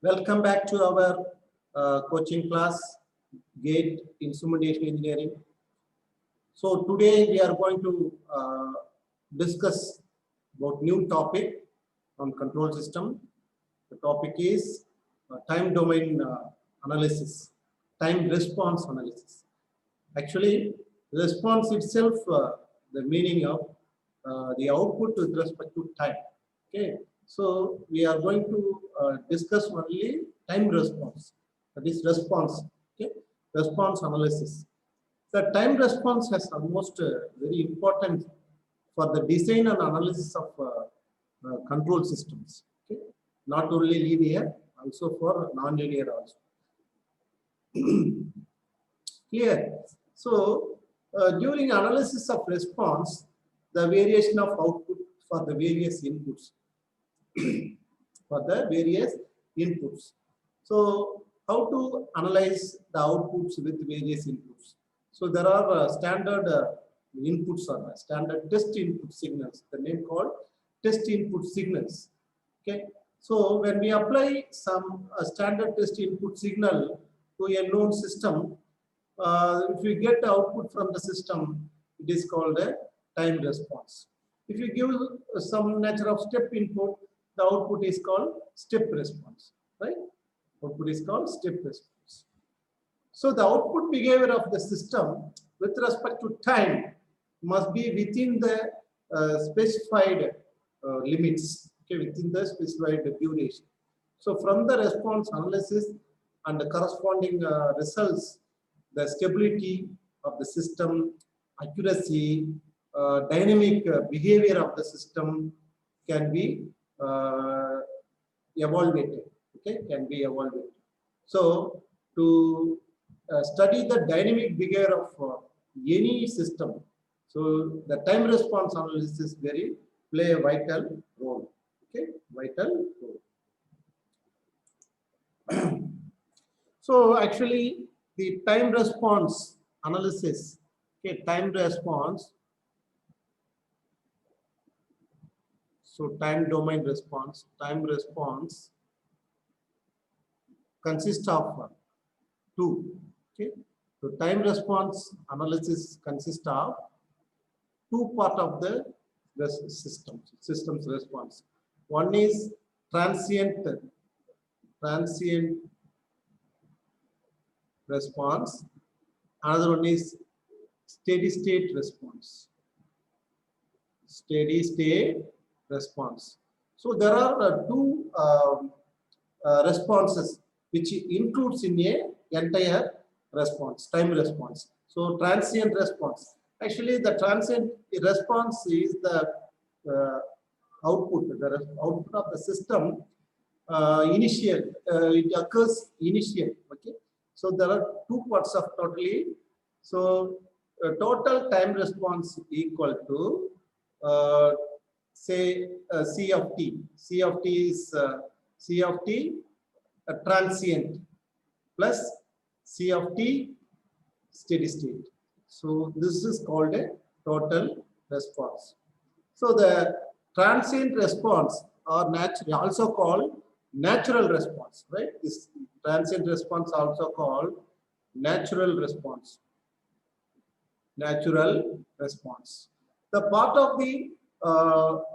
Welcome back to our coaching class, GATE Instrumentation Engineering. So today we are going to discuss about new topic on control system. The topic is time domain analysis, time response analysis. Actually, response itself, the meaning of the output with respect to time. Okay, so we are going to discuss only time response. That is response. Okay, response analysis. The time response has almost very important for the design and analysis of control systems. Okay, not only linear, also for non-linear also. Clear. So during analysis of response, the variation of output for the various inputs. So how to analyze the outputs with various inputs? So there are standard inputs or standard test input signals. The name called test input signals. Okay. So when we apply some standard test input signal to a known system, if we get output from the system, it is called a time response. If you give some nature of step input, the output is called step response, right? Output is called step response. So the output behavior of the system with respect to time must be within the specified limits, okay, within the specified duration. So from the response analysis and the corresponding results, the stability of the system, accuracy, dynamic behavior of the system can be evaluated. Okay, can be evaluated. So to study the dynamic behavior of any system, so the time response analysis play a vital role. Okay, vital role. So actually, the time response analysis, okay, time response. So time domain response, time response consists of two. Okay, so time response analysis consists of two part of the system's response. One is transient response. Another one is steady state response. Steady state response. So there are two responses which includes in a entire response, time response. So transient response. Actually, the transient response is the output of the system initial. It occurs initial. Okay. So there are two parts of totally. So total time response equal to say C of t. C of t is C of t transient plus C of t steady state. So this is called a total response. So the transient response or also called natural response, right? This transient response also called natural response. Natural response. The part of the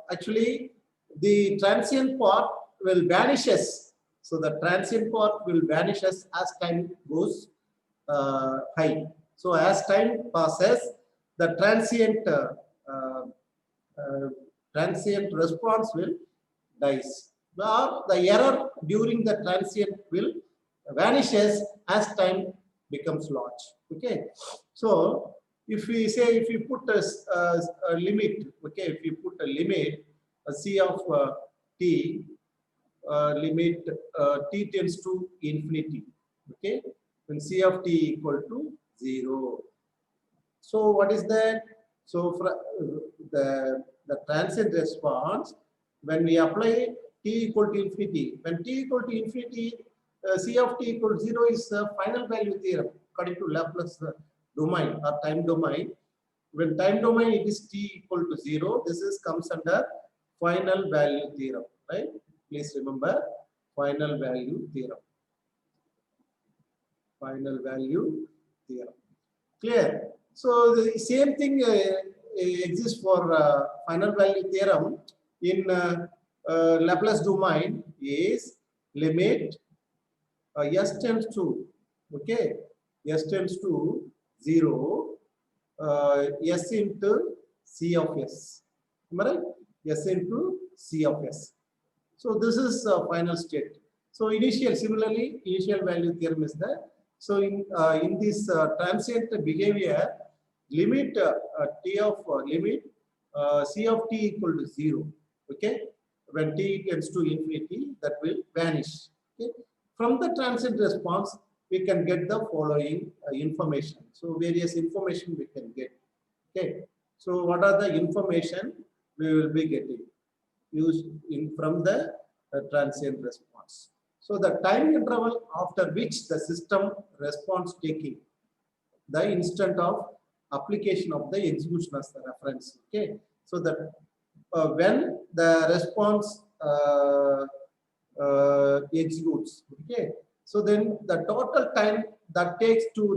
actually the transient part will vanishes. So the transient part will vanishes as time goes high. So as time passes, the transient response will dies. Or the error during the transient will vanishes as time becomes large. Okay. So if we say, if you put a limit, okay, if you put a limit, a C of t, limit t tends to infinity, okay, when C of t equal to 0. So what is that? So for the transient response, when we apply t equal to infinity, when t equal to infinity, C of t equal to 0 is the final value theorem according to Laplace domain or time domain. When time domain it is t equal to 0, this is comes under final value theorem, right? Please remember final value theorem. Final value theorem. Clear? So the same thing exists for final value theorem in Laplace domain is limit s tends to, okay, s tends to 0, s into c of s. Am I right? S into c of s. So this is final state. So similarly, initial value theorem is there. So in this transient behavior, limit limit c of t equal to 0. Okay, when t tends to infinity, that will vanish. Okay, from the transient response, we can get the following information. So various information we can get. Okay, so what are the information we will be getting used in from the transient response? So the time interval after which the system responds taking the instant of application of the execution as the reference. Okay, so that when the response executes, okay, so then the total time that takes to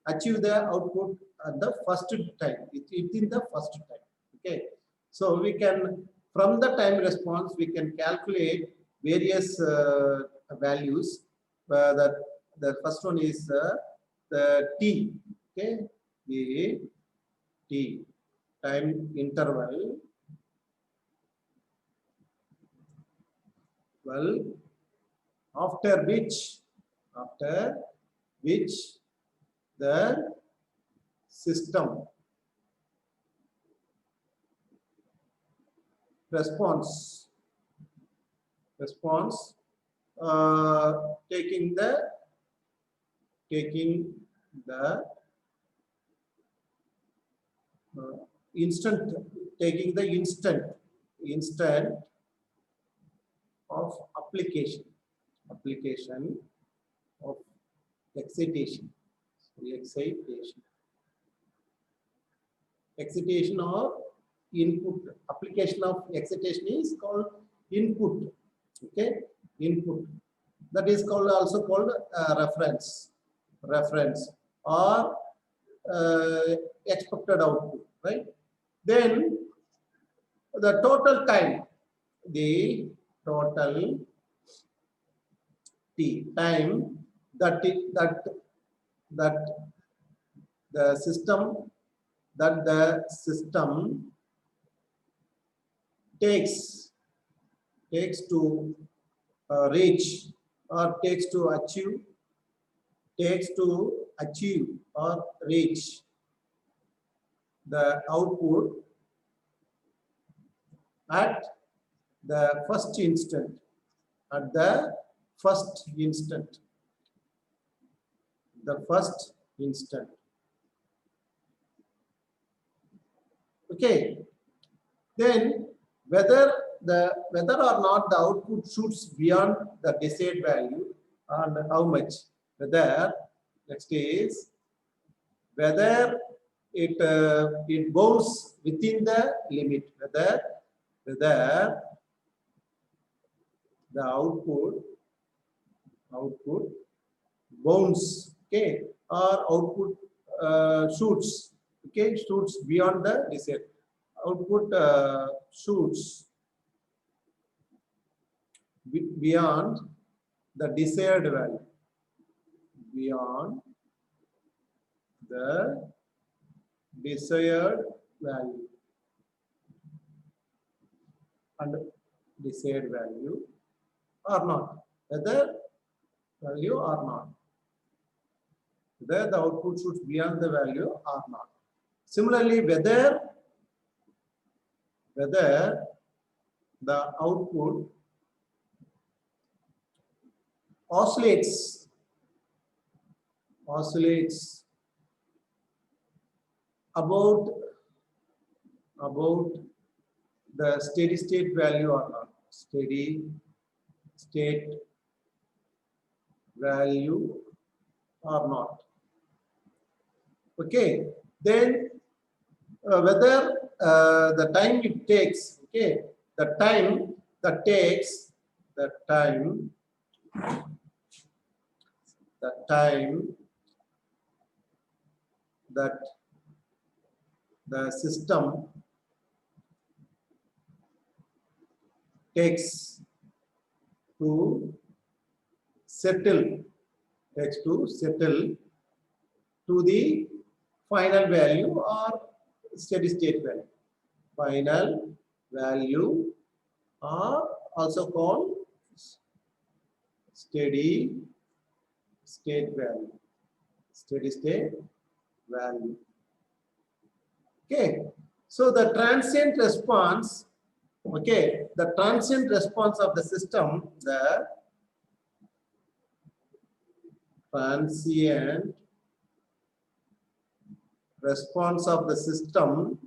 achieve the output at the first time, in the first time. Okay, so we can, from the time response, we can calculate various values. That the first one is the t. Okay, the t time interval. Well, after which the system response taking the instant of application of excitation or input. Application of excitation is called input. Okay, input, that is also called reference or expected output, right? Then the total time, the total t time that the system takes to reach or takes to achieve or reach the output at the first instant. Okay, then whether or not the output shoots beyond the desired value and how much, next is whether it bounds within the limit, whether the output bounds, okay, or output shoots, okay, shoots beyond the desired output, shoots beyond the desired value, and desired value or not, whether value or not, whether the output shoots beyond the value or not. Similarly, whether the output oscillates about the steady state value or not, steady state value or not. Okay, then whether the time it takes, okay, the time that takes the time that the system takes to settle to the final value or steady state value. Final value are also called steady state value. Steady state value. Okay. So the transient response, okay, the transient response of the system, the transient response of the system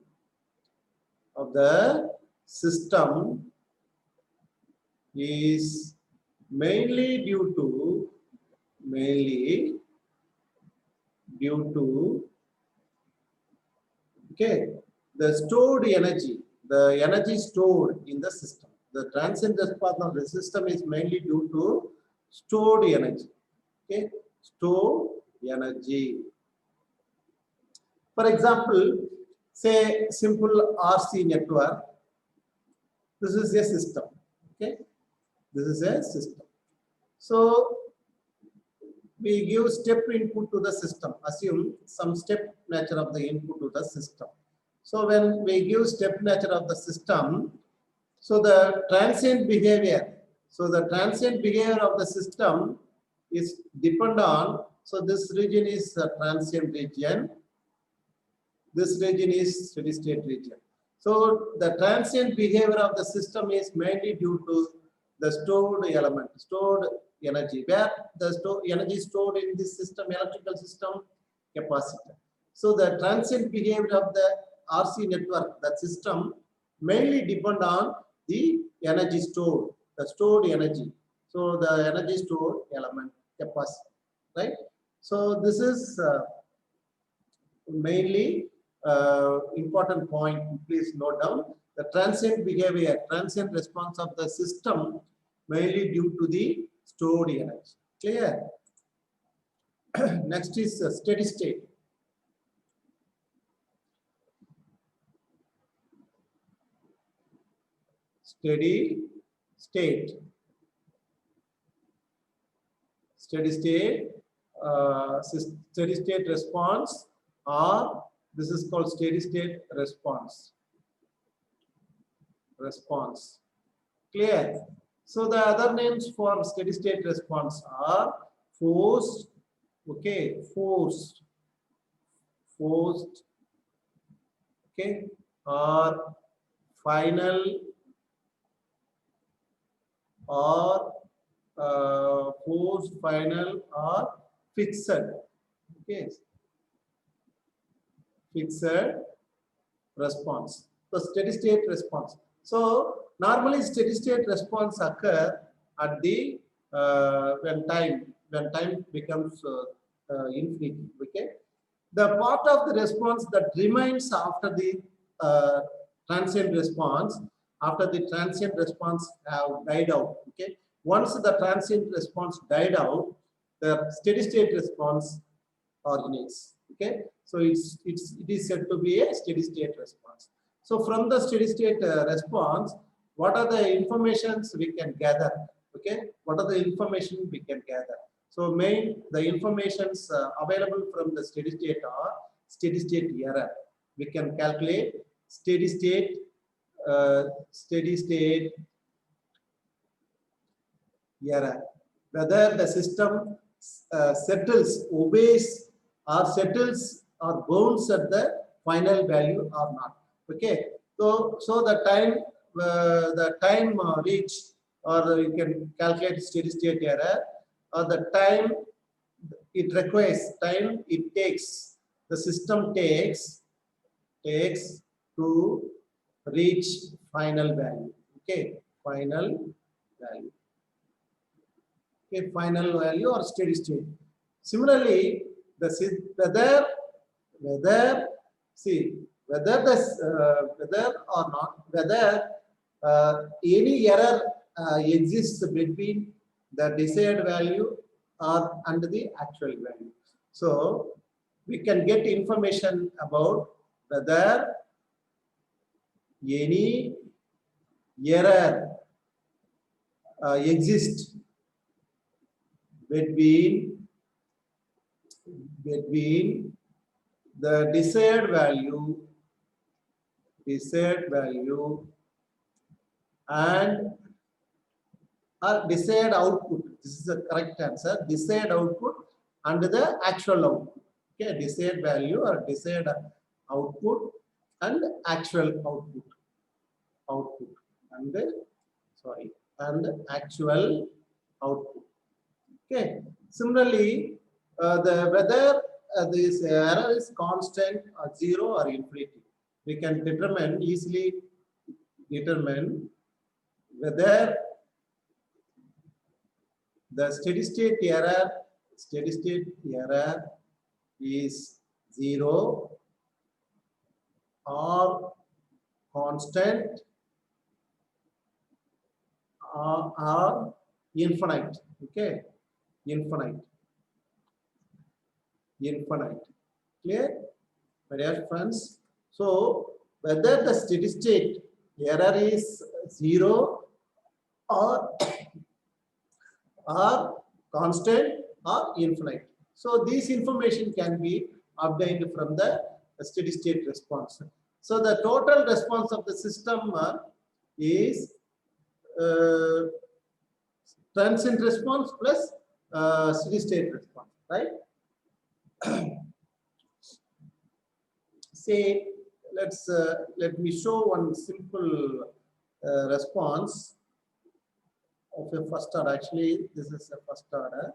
is mainly due to okay, the stored energy, the energy stored in the system. The transient response of the system is mainly due to stored energy. Okay, stored energy. For example, say simple RC network. This is a system. Okay, this is a system. So we give step input to the system. Assume some step nature of the input to the system. So when we give step nature of the system, so the transient behavior of the system is depend on, so this region is a transient region, this region is steady state region. So the transient behavior of the system is mainly due to the stored element, stored energy, where the energy stored in this system, electrical system, capacitor. So the transient behavior of the RC network, that system, mainly depend on the energy stored, the stored energy. So the energy stored element, capacitor, right? So this is mainly important point. Please note down the transient behavior, transient response of the system mainly due to the stored energy. Clear? Next is steady state. Steady state. Steady state response, or this is called steady state response. Clear? So the other names for steady state response are forced, okay, forced, okay, or final, or forced, final, or fixed. Okay, fixed response. So steady state response. So normally steady state response occur at the when time becomes infinity. Okay, the part of the response that remains after the transient response, after the transient response have died out. Okay, once the transient response died out, the steady state response originates. Okay, so it is said to be a steady state response. So from the steady state response, what are the informations we can gather? Okay, what are the information we can gather? So the informations available from the steady state are steady state error. We can calculate steady state error, whether the system settles, obeys, or settles or bounds at the final value or not. Okay, so the time reach, or you can calculate steady state error, or the time it requires, time it takes, the system takes to reach final value. Okay, final value. Okay, final value or steady state. Similarly, whether or not, whether any error exists between the desired value or and the actual value. So we can get information about whether any error exists between the desired value and desired output. This is the correct answer. Desired output and the actual output. Okay, desired value or desired output and actual output and sorry and actual output. Okay. Similarly, the whether this error is constant or zero or infinity, we can easily determine whether the steady state error is zero or constant or infinite. Okay, infinite. Clear, my dear friends? So whether the steady state error is zero or constant or infinite. So this information can be obtained from the steady state response. So the total response of the system is transient response plus steady state response, right? Say, let me show one simple response of a first order. Actually, this is a first order.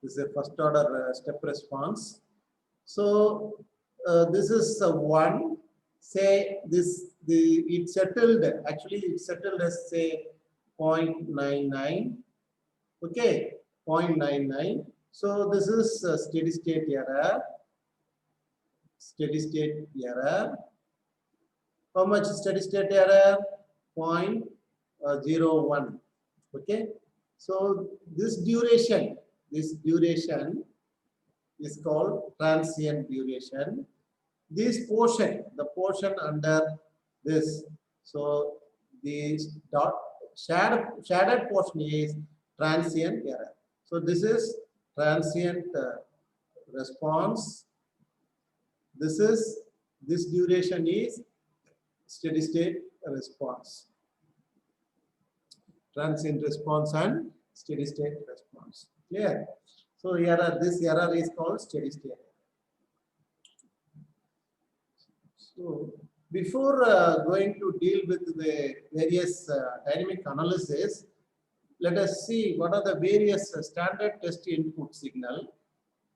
This is a first order step response. So this is one. Say it settled. Actually, it settled as say 0.99. Okay, 0.99. So this is a steady state error. How much steady state error? 0.01. Okay. So this duration is called transient duration. This portion, the portion under this, so the shaded portion is transient error. So this is transient response. This duration is steady state response. Transient response and steady state response. Clear? So this error is called steady state. So before going to deal with the various dynamic analysis, let us see what are the various standard test input signal.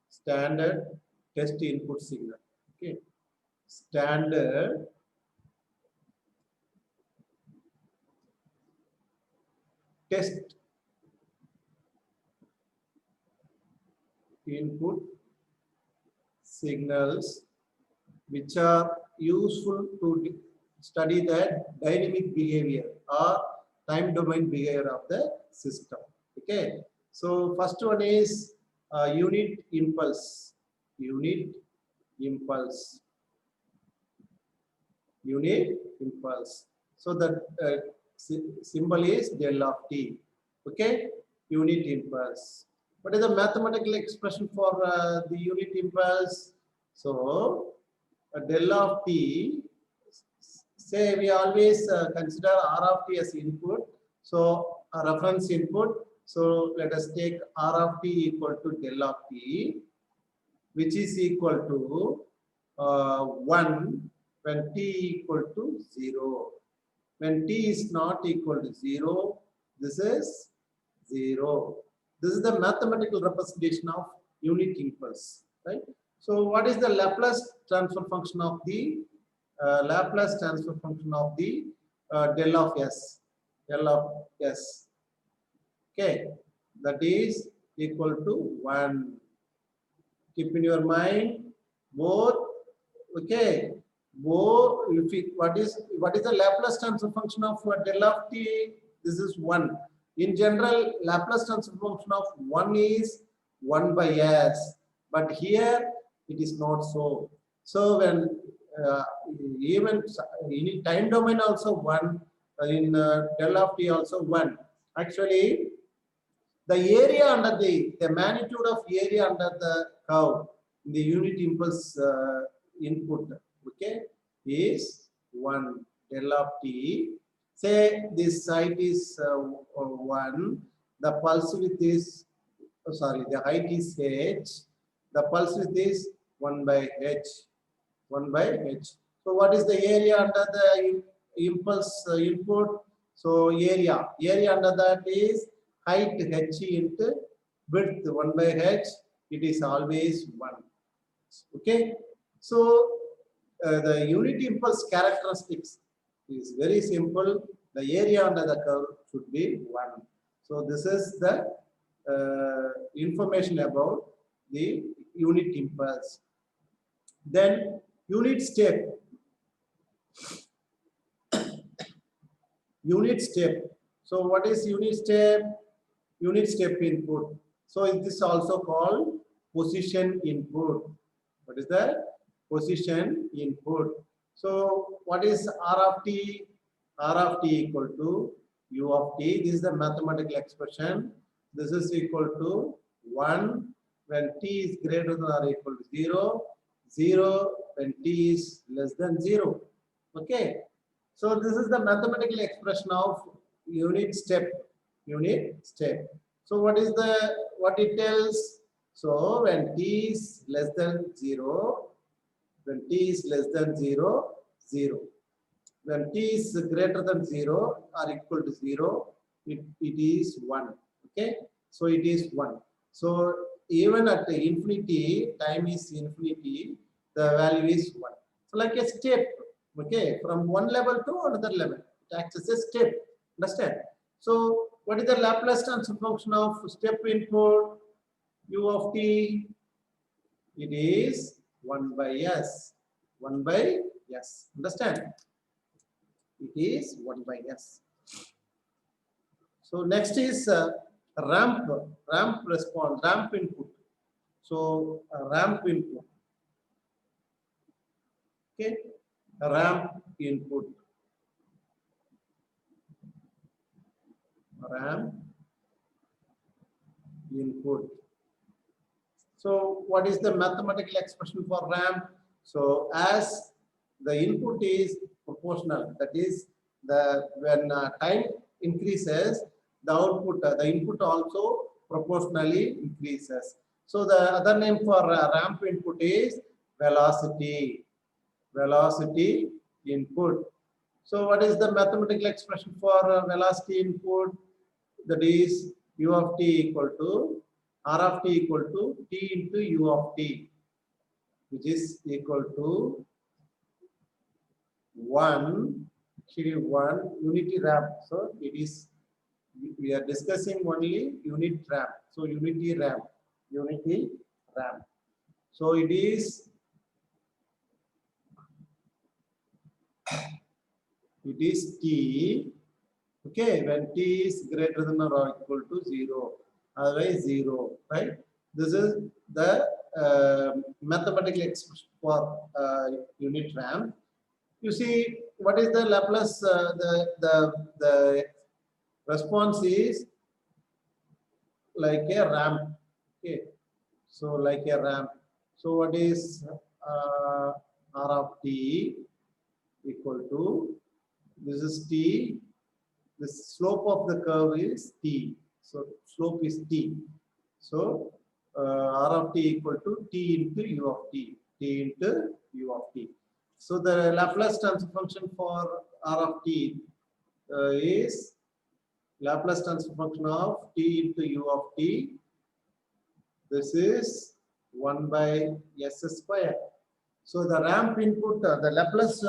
Standard test input signal. Okay. Standard test input signals which are useful to study the dynamic behavior or time domain behavior of the system. Okay. So first one is unit impulse. Unit impulse. So the symbol is del of t. Okay. Unit impulse. What is the mathematical expression for the unit impulse? So del of t, say we always consider r of t as input, so a reference input. So let us take r of t equal to del of t, which is equal to 1 when t equal to 0. When t is not equal to 0, this is 0. This is the mathematical representation of unit impulse, right? So what is the Laplace transfer function of the del of s? Okay, that is equal to 1. Keep in your mind both. Okay, both. What is the Laplace transfer function of del of t? This is 1. In general, Laplace transfer function of 1 is 1 by s, but here it is not so. So when even in time domain also 1, in del of t also 1. Actually, the area under the magnitude of area under the curve in the unit impulse input, okay, is 1 del of t. Say this site is 1, the pulse width is, the height is h, the pulse width is 1 by h, 1 by h. So what is the area under the impulse input? So area under that is height h into width 1 by h. It is always 1. Okay. So the unit impulse characteristics is very simple. The area under the curve should be 1. So this is the information about the unit impulse. Then unit step. Unit step. So what is unit step? Unit step input. So this is also called position input. What is that? Position input. So what is R of t? R of t equal to U of t. This is the mathematical expression. This is equal to 1 when t is greater than or equal to 0. 0 when t is less than 0. Okay. So this is the mathematical expression of unit step. Unit step. So what it tells? So when t is less than 0, when t is less than 0, 0. When t is greater than 0 or equal to 0, it is 1. Okay. So it is 1. So even at the infinity, time is infinity, the value is 1. So like a step. Okay, from one level to another level, it acts as a step. Understand? So, what is the Laplace transfer function of step input U of t? It is 1 by s. 1 by s. Understand? It is 1 by s. So, next is ramp response, ramp input. So, ramp input. Okay, ramp input. Ramp input. So what is the mathematical expression for ramp? So as the input is proportional, that is when time increases, the output, the input also proportionally increases. So the other name for ramp input is velocity. Velocity input. So what is the mathematical expression for velocity input? That is U of t equal to R of t equal to t into U of t, which is equal to 1, actually 1 unity ramp. So it is, we are discussing only unit ramp. So unity ramp. So it is t. Okay, when t is greater than or equal to 0, otherwise 0, right? This is the mathematical expression for unit ramp. You see, what is the Laplace? The response is like a ramp. Okay, so like a ramp. So what is R of t equal to? This is t. The slope of the curve is t. So slope is t. So R of t equal to t into u of t. T into u of t. So the Laplace transfer function for R of t is Laplace transfer function of t into u of t. This is 1 by s square. So the ramp input, the Laplace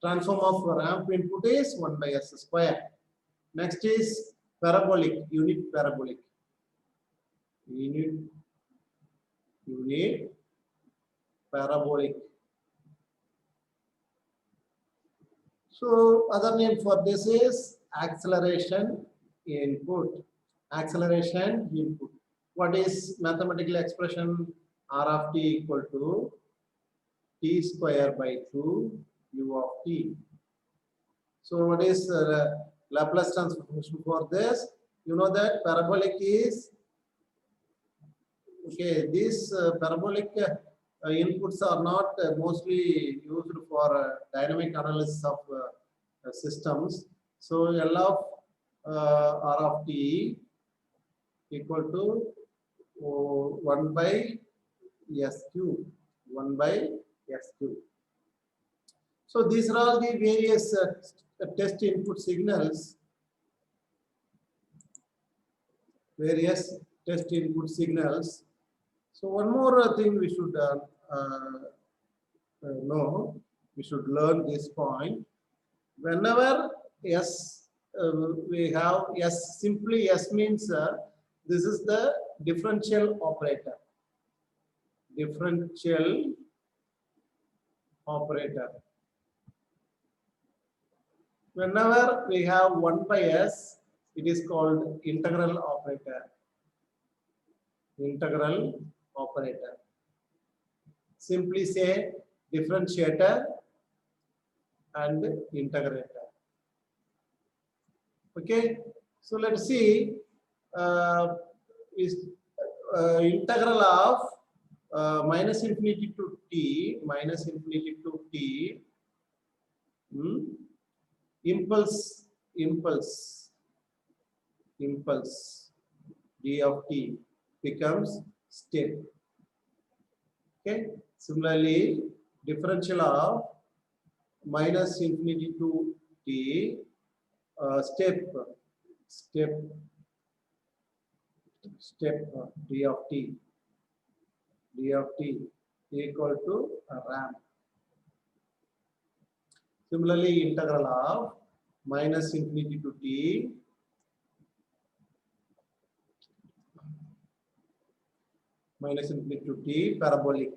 transform of ramp input is 1 by s square. Next is parabolic, unit parabolic. Unit You need parabolic. So other name for this is acceleration input. Acceleration input. What is mathematical expression? R of t equal to t square by 2 u of t. So what is Laplace transformation for this? You know that parabolic is, okay, these parabolic inputs are not mostly used for dynamic analysis of systems. So L of R of t equal to 1 by S cube. 1 by S cube. So these are all the various test input signals. Various test input signals. So one more thing we should know, we should learn this point. Whenever S, we have S, simply S means this is the differential operator. Differential operator. Whenever we have 1 by S, it is called integral operator. Integral operator. Simply say differentiator and integrator. Okay, so let's see is integral of minus infinity to t, impulse d of t becomes step. Okay, similarly differential of minus infinity to t step d of t equal to a ramp. Similarly, integral of minus infinity to t parabolic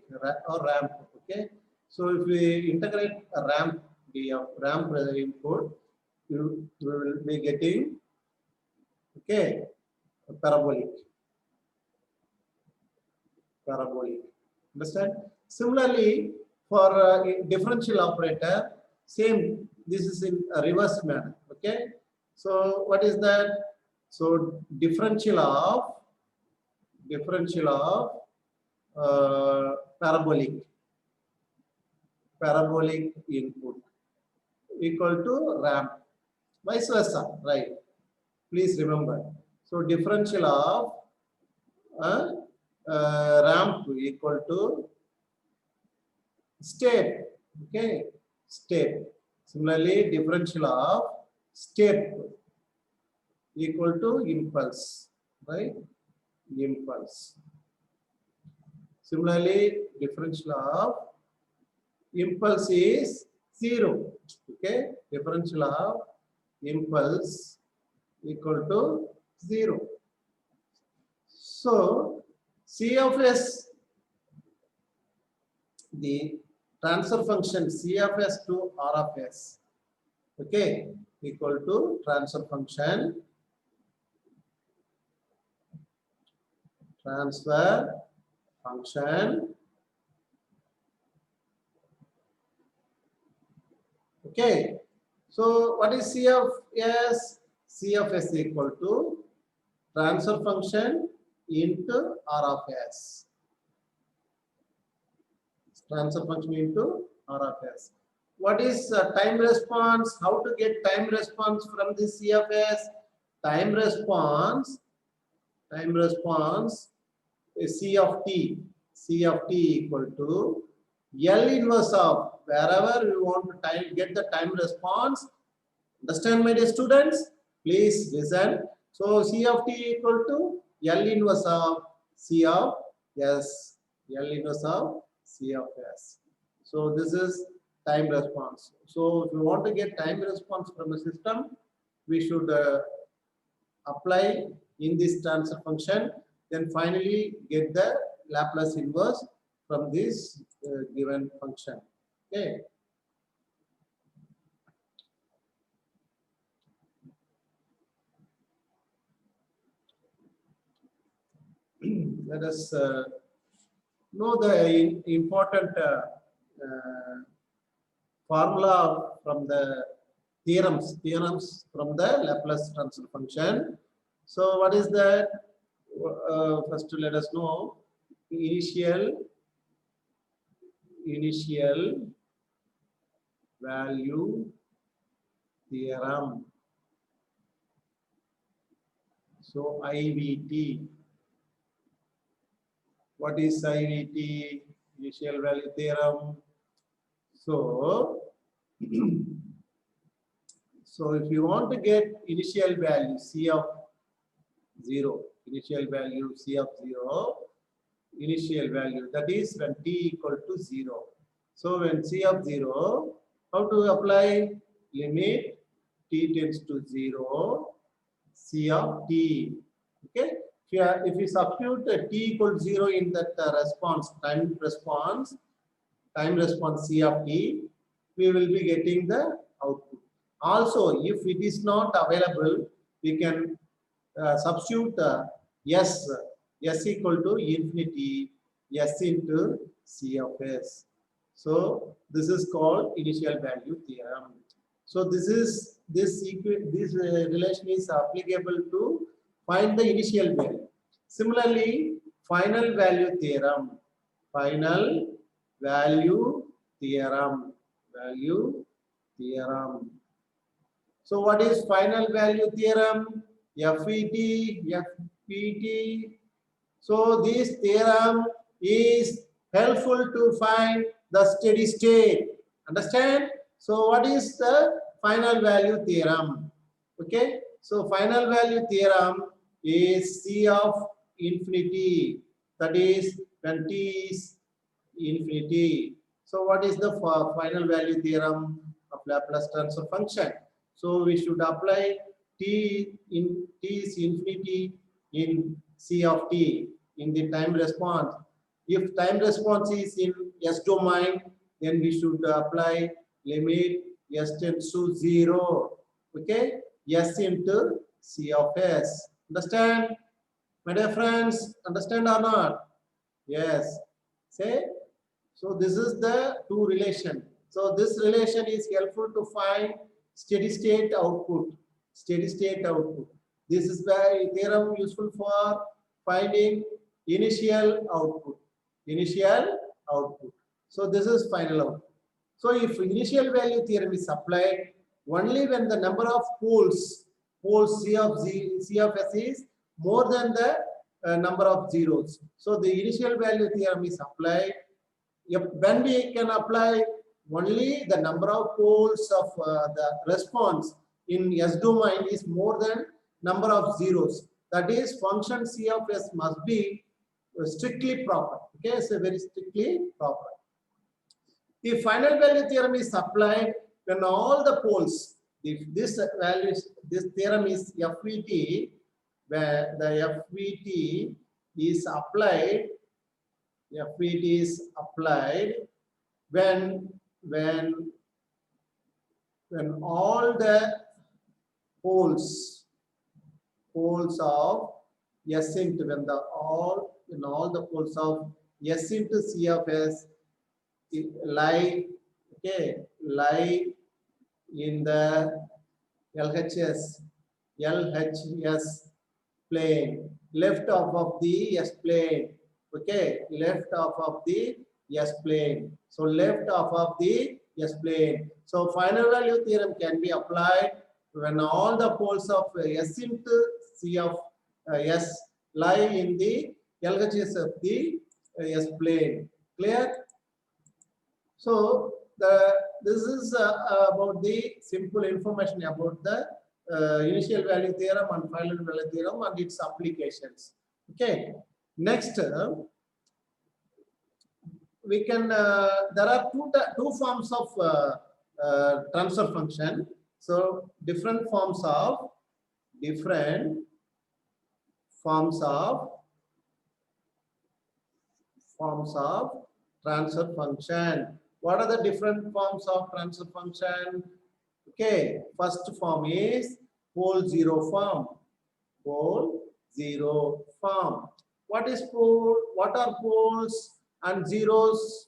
or ramp. Okay, so if we integrate a ramp, the ramp input, we will be getting, okay, a parabolic. Understand? Similarly, for differential operator, same. This is in a reverse manner. Okay. So what is that? So differential of parabolic input equal to ramp. Vice versa, right? Please remember. So differential of ramp equal to step. Okay, step. Similarly, differential of step equal to impulse, right? Impulse. Similarly, differential of impulse is 0. Okay, differential of impulse equal to 0. So C of S, the transfer function C of S to R of S, okay, equal to transfer function okay. So what is C of S? C of S equal to transfer function into R of S. Transfer function into R of S. What is time response? How to get time response from this C of S? Time response is C of t. C of t equal to L inverse of wherever we want to get the time response. Understand, my dear students? Please listen. So C of t equal to L inverse of C of S. L inverse of C of S. So this is time response. So if we want to get time response from a system, we should apply in this transfer function, then finally get the Laplace inverse from this given function. Okay. Let us know the important formula from the theorems from the Laplace transfer function. So what is that? First let us know initial value theorem. So IVT. What is IVT? Initial value theorem. So, so if you want to get initial value C of 0, initial value C of 0, initial value, that is when t equal to 0. So when C of 0, how to apply? Limit t tends to 0, C of t. Okay. If you substitute t equals 0 in that response, time response C of t, we will be getting the output. Also, if it is not available, we can substitute s equal to infinity, s into C of s. So this is called initial value theorem. So this relation is applicable to find the initial value. Similarly, final value theorem. So what is final value theorem? FPT. So this theorem is helpful to find the steady state. Understand? So what is the final value theorem? Okay. So final value theorem is C of infinity. That is when t is infinity. So what is the final value theorem of Laplace transfer function? So we should apply t is infinity in C of t in the time response. If time response is in S domain, then we should apply limit S tends to 0. Okay, S into C of S. Understand, my dear friends? Understand or not? Yes. Say. So this is the two relation. So this relation is helpful to find steady state output. Steady state output. This is the theorem useful for finding initial output. Initial output. So this is final output. So if initial value theorem is applied only when the number of poles C of S is more than the number of zeros. So the initial value theorem is applied when we can apply only the number of poles of the response in S domain is more than number of zeros. That is, function C of S must be strictly proper. Okay, so very strictly proper. The final value theorem is applied when all the poles, if this theorem is FVT, where the FVT is applied when all the poles of S into when all the poles of S into C of S lie in the LHS plane, left off of the S plane. Okay, left off of the S plane. So left off of the S plane. So final value theorem can be applied when all the poles of S into C of S lie in the LHS of the S plane. Clear? So this is about the simple information about the initial value theorem and final value theorem and its applications. Okay. Next, we can. There are two forms of transfer function. So different forms of forms of transfer function. What are the different forms of transfer function? Okay, first form is pole zero form. Pole zero form. What is pole? What are poles and zeros?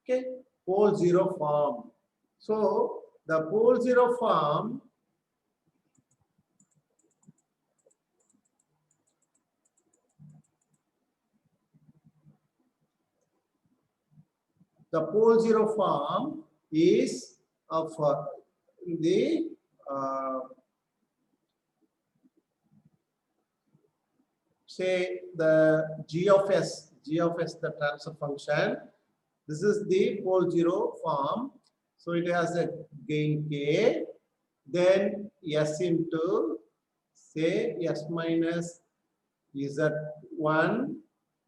Okay, pole zero form. So the pole zero form, is of the say the g of s, the transfer function. This is the pole zero form. So it has a gain k, then s into say s minus z1.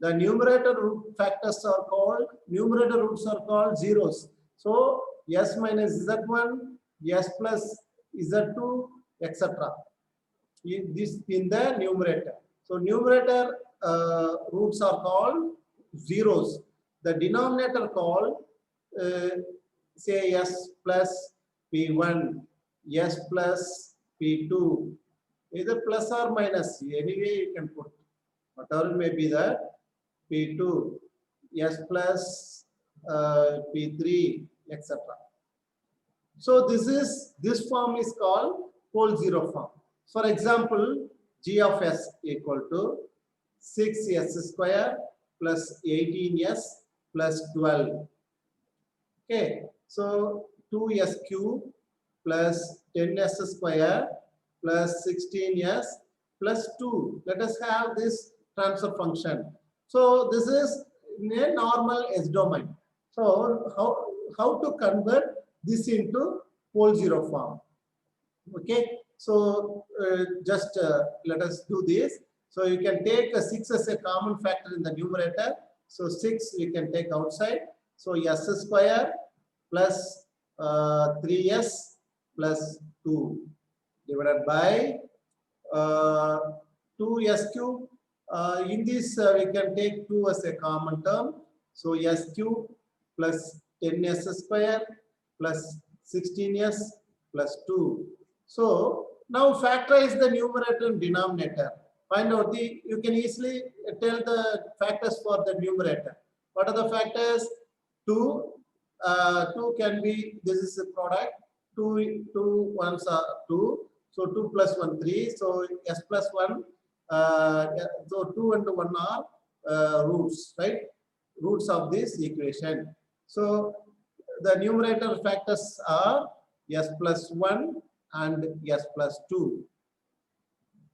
The numerator root factors are called, numerator roots are called zeros. So s minus z1, s plus z2, etc. This in the numerator. So numerator roots are called zeros. The denominator called say s plus p1, s plus p2, either plus or minus. Anyway, you can put whatever may be the p2, s plus p3, etc. So this form is called pole zero form. For example, g of s equal to 6s square plus 18s plus 12. Okay, so 2s cube plus 10s square plus 16s plus 2. Let us have this transfer function. So this is in a normal S domain. So how to convert this into pole zero form? Okay, so just let us do this. So you can take 6 as a common factor in the numerator. So 6 you can take outside. So s square plus 3s plus 2 divided by 2s cube. In this we can take 2 as a common term. So s cube plus 10s square plus 16s plus 2. So now factorize the numerator and denominator. Find out you can easily tell the factors for the numerator. What are the factors? 2. 2 can be, this is a product. 2 ones are 2. So 2 plus 1, 3. So s plus 1. So 2 and 1 are roots, right? Roots of this equation. So the numerator factors are s plus 1 and s plus 2.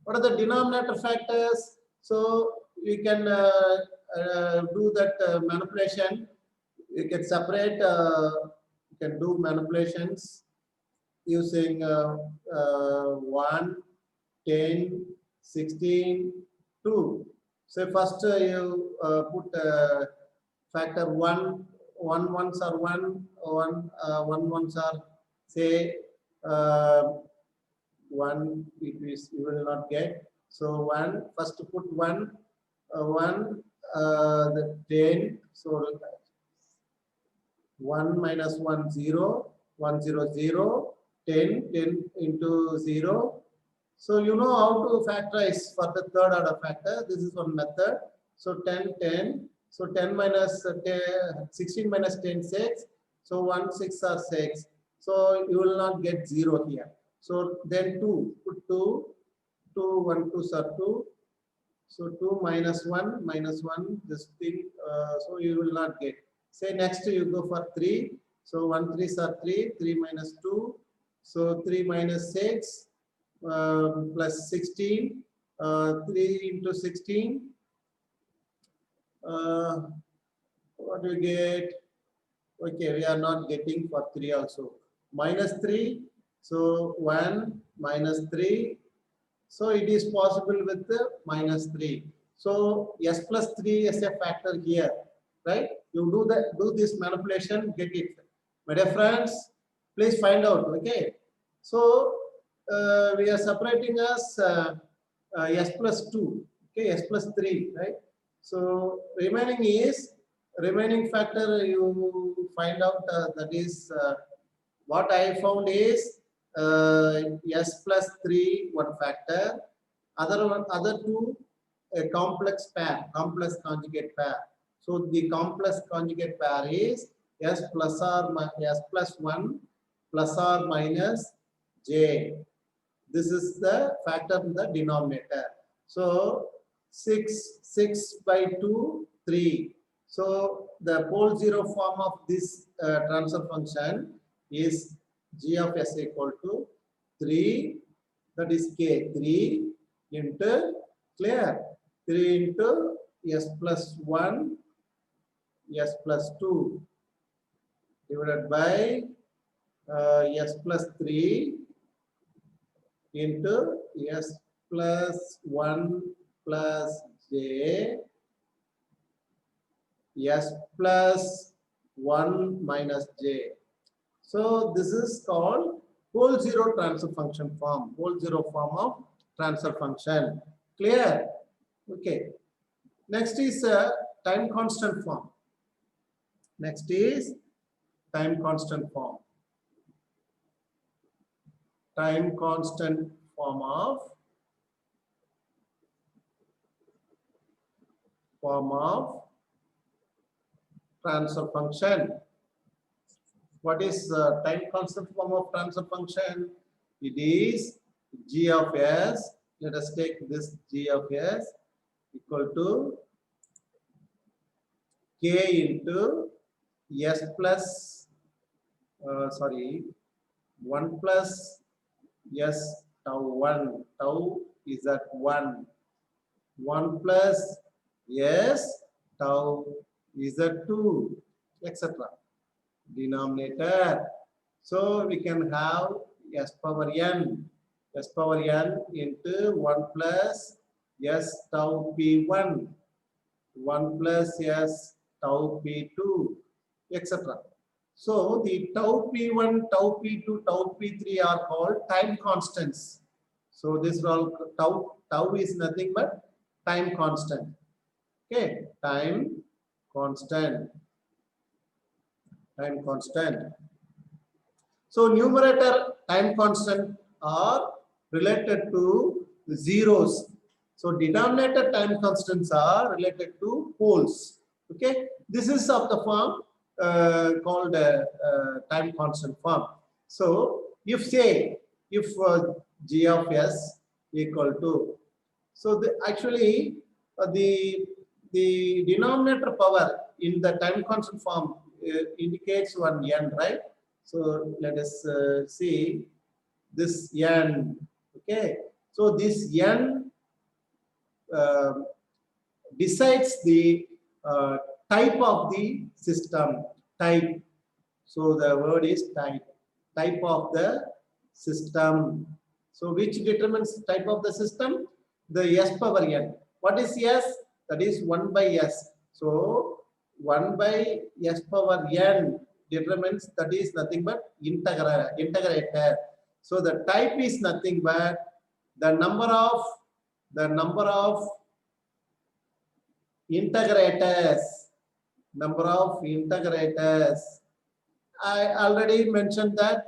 What are the denominator factors? So we can do that manipulation. You can separate, you can do manipulations using 1, 10, 16, 2. So first you put factor 1, 1 ones are 1, 1 ones are say 1, you will not get. So 1, first put 1, the 10. So 1 minus 1, 0, 1, 0, 0, 10, 10 into 0. So you know how to factorize for the third order factor. This is one method. So 10, 10. So 10 minus 10, 16 minus 10, 6. So 1, 6 are 6. So you will not get 0 here. So then 2, put 2, 2, 1, 2 are 2. So 2 minus 1, this thing, so you will not get. Say next you go for 3. So 1, 3 are 3, 3 minus 2. So 3 minus 6 plus 16, 3 into 16. What do you get? Okay, we are not getting for 3 also. Minus 3. So 1 minus 3. So it is possible with the minus 3. So s plus 3 is a factor here, right? You do this manipulation, get it. My dear friends, please find out. Okay. So we are separating as s plus 2. Okay, s plus 3, right? So remaining is remaining factor you find out that is what I found is s plus 3 one factor, other two a complex pair, complex conjugate pair. So the complex conjugate pair is s plus or s plus 1 plus or minus j. This is the factor in the denominator. So 6 by 2, 3. So the pole zero form of this transfer function is g of s equal to 3, that is k, 3 into, clear, 3 into s plus 1, s plus 2 divided by s plus 3 into s plus 1 plus j, s plus 1 minus j. So this is called pole zero transfer function form, pole zero form of transfer function. Clear? Okay. Next is time constant form. Next is time constant form. Time constant form transfer function. What is time constant form of transfer function? It is g of s. Let us take this g of s equal to k into s plus 1 plus s tau 1. Tau is at 1. 1 plus s tau is at 2, etc. Denominator. So we can have s power n into 1 plus s tau p1, 1 plus s tau p2, etc. So the tau p1, tau p2, tau p3 are called time constants. So this is all tau is nothing but time constant. Okay, time constant. So numerator time constant are related to zeros. So denominator time constants are related to poles. Okay, this is of the form called time constant form. So if g of s equal to, so actually the denominator power in the time constant form indicates one n, right? So let us see this n. Okay, so this n decides the type of the system. Type. So the word is type. Type of the system. So which determines type of the system? The s power n. What is s? That is 1 by s. So 1 by s power n determines, that is nothing but integrator. So the type is nothing but the number of integrators. I already mentioned that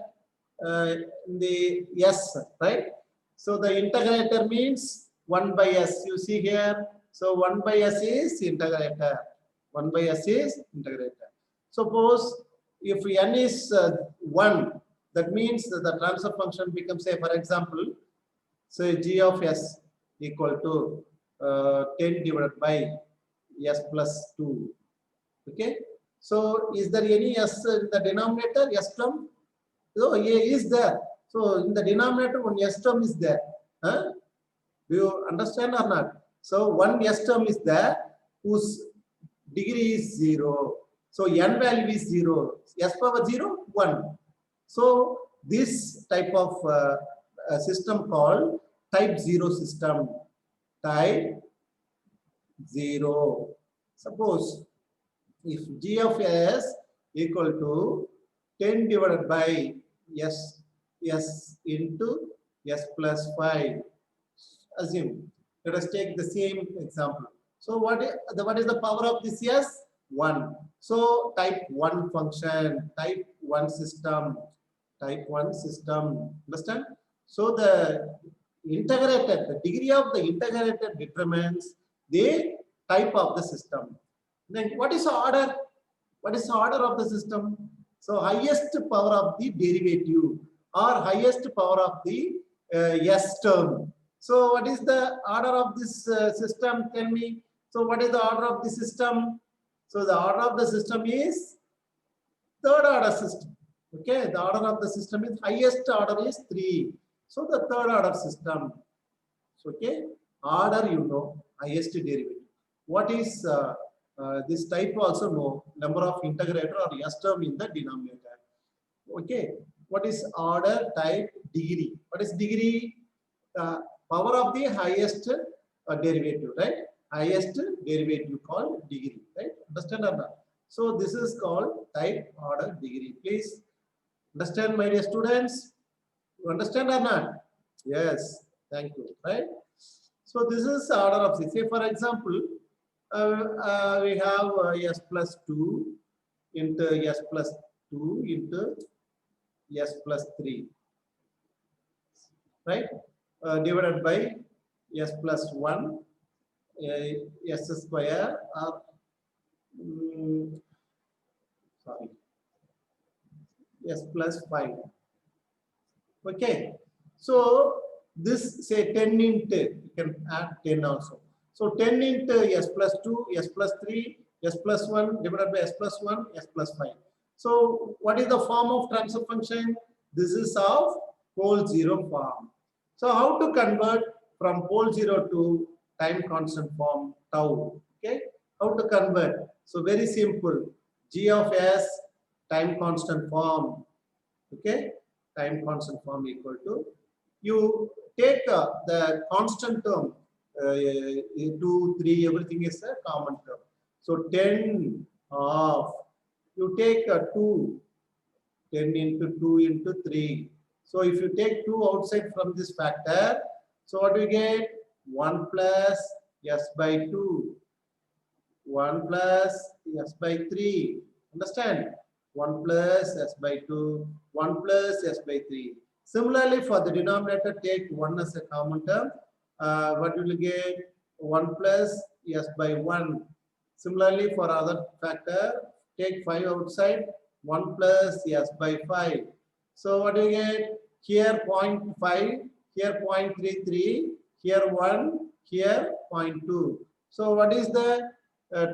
in the s, right? So the integrator means 1 by s. You see here. So 1 by s is integrator. 1 by s is integrator. Suppose if n is 1, that means that the transfer function becomes, say, for example, say g of s equal to 10 divided by s plus 2. Okay. So is there any s in the denominator, s term? So a is there. So in the denominator, one s term is there. Huh? Do you understand or not? So one s term is there whose degree is 0. So n value is 0. S power 0, 1. So this type of system called type 0 system. Type 0. Suppose if g of s equal to 10 divided by s into s plus 5. Assume. Let us take the same example. So what is the power of this s? 1. So type 1 function, type 1 system, type 1 system. Understand? So the integrated, the degree of the integrated determines the type of the system. Then what is the order? What is the order of the system? So highest power of the derivative or highest power of the S term. So what is the order of this system? Tell me. So what is the order of the system? So the order of the system is third order system. Okay, the order of the system is highest order is 3. So the third order system. So, okay, order you know, highest derivative. What is this type also know, number of integrator or S term in the denominator. Okay, what is order, type, degree? What is degree? Power of the highest derivative, right? Highest derivative called degree, right? Understand or not? So this is called type, order, degree. Please understand, my dear students. You understand or not? Yes. Thank you. Right. So this is order of C. Say for example, we have S plus 2 into S plus 2 into S plus 3, right? Divided by S plus 1, S square, or sorry, S plus 5. Okay. So this say 10 into, you can add 10 also. So 10 into S plus 2, S plus 3, S plus 1 divided by S plus 1, S plus 5. So what is the form of transfer function? This is of pole zero form. So how to convert from pole zero to time constant form tau? Okay. How to convert? So very simple. G of S time constant form. Okay. Time constant form equal to, you take the constant term, 2, 3, everything is a common term. So 10 of, you take 2, 10 into 2 into 3. So if you take 2 outside from this factor, so what do you get? 1 plus S by 2. 1 plus S by 3. Understand? 1 plus S by 2, 1 plus S by 3. Similarly, for the denominator, take 1 as a common term. What will you get? 1 plus S by 1. Similarly, for other factor, take 5 outside, 1 plus S by 5. So what do you get? Here 0.5, here 0.33, here 1, here 0.2. So what is the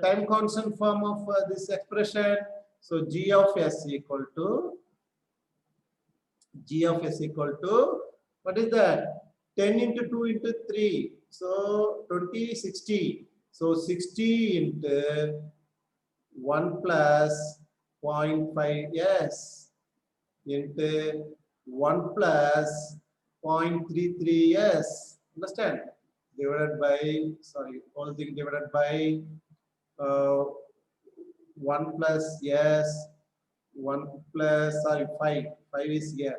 time constant form of this expression? So G of S equal to, G of S equal to, what is that? 10 into 2 into 3. So 20, 60. So 60 into 1 plus 0.5 S into 1 plus 0.33 S. Understand? Divided by, sorry, whole thing divided by 1 plus S, 1 plus, sorry, 5 is here,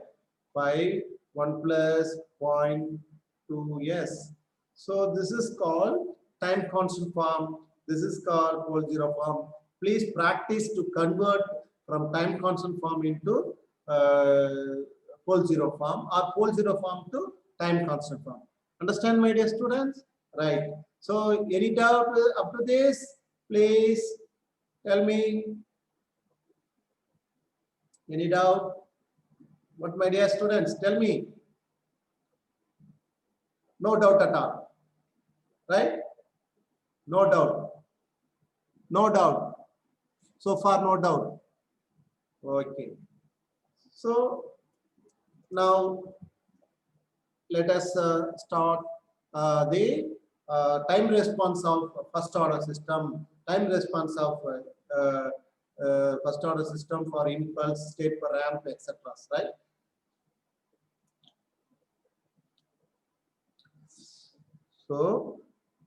5, 1 plus 0.2 S. So this is called time constant form. This is called pole zero form. Please practice to convert from time constant form into pole zero form, or pole zero form to time constant form. Understand, my dear students? Right. So any doubt up to this? Please tell me. Any doubt? What, my dear students? Tell me. No doubt at all. Right? No doubt. No doubt. So far, no doubt. Okay. So now let us start the time response of first order system. Time response of first order system for impulse, state per ramp, etc. Right? So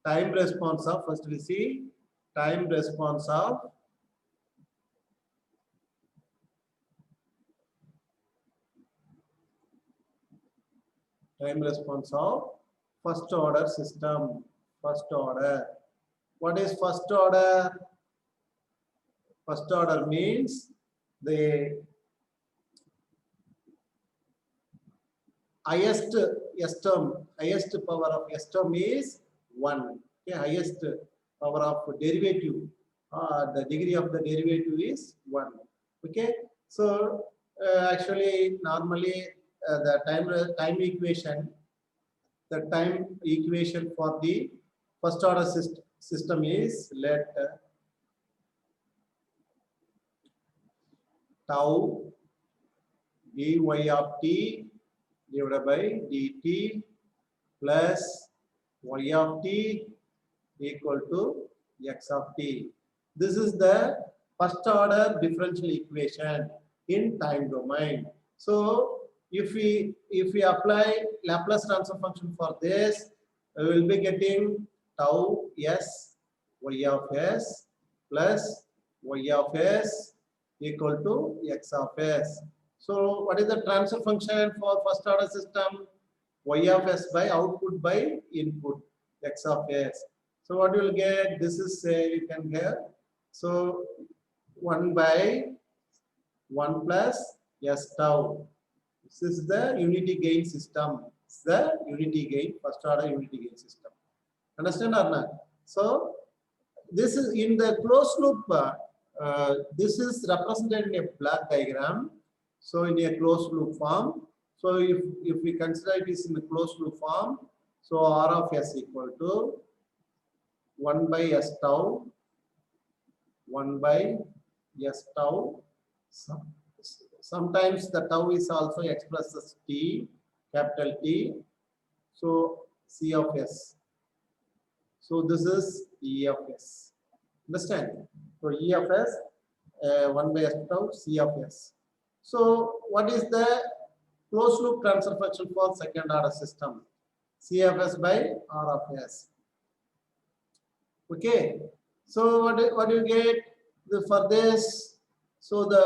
time response of, first we see time response of first order system. First order. What is first order? First order means the highest S term, highest power of S term is 1. Okay, highest power of derivative, the degree of the derivative is 1. Okay, so actually normally the time equation, the time equation for the first order system is let tau dy of t divided by dt plus y of t equal to x of t. This is the first order differential equation in time domain. So if we apply Laplace transfer function for this, we will be getting tau s y of s plus y of s equal to x of s. So what is the transfer function for first order system? Y of s by output by input x of s. So what you will get? This is you can get, so 1 by 1 plus s tau. This is the unity gain system. It's the unity gain, first order unity gain system. Understand or not? So this is in the closed loop. This is represented in a block diagram. So in a closed loop form. So if we consider it is in the closed loop form, so R of s equal to 1 by s tau, 1 by s tau. Sometimes the tau is also expressed as t, capital T. So C of s. So this is E of s. Understand? So E of s, 1 by s tau, C of s. So what is the closed loop transfer function for second order system? C of s by R of s. Okay. So what do you get for this? So the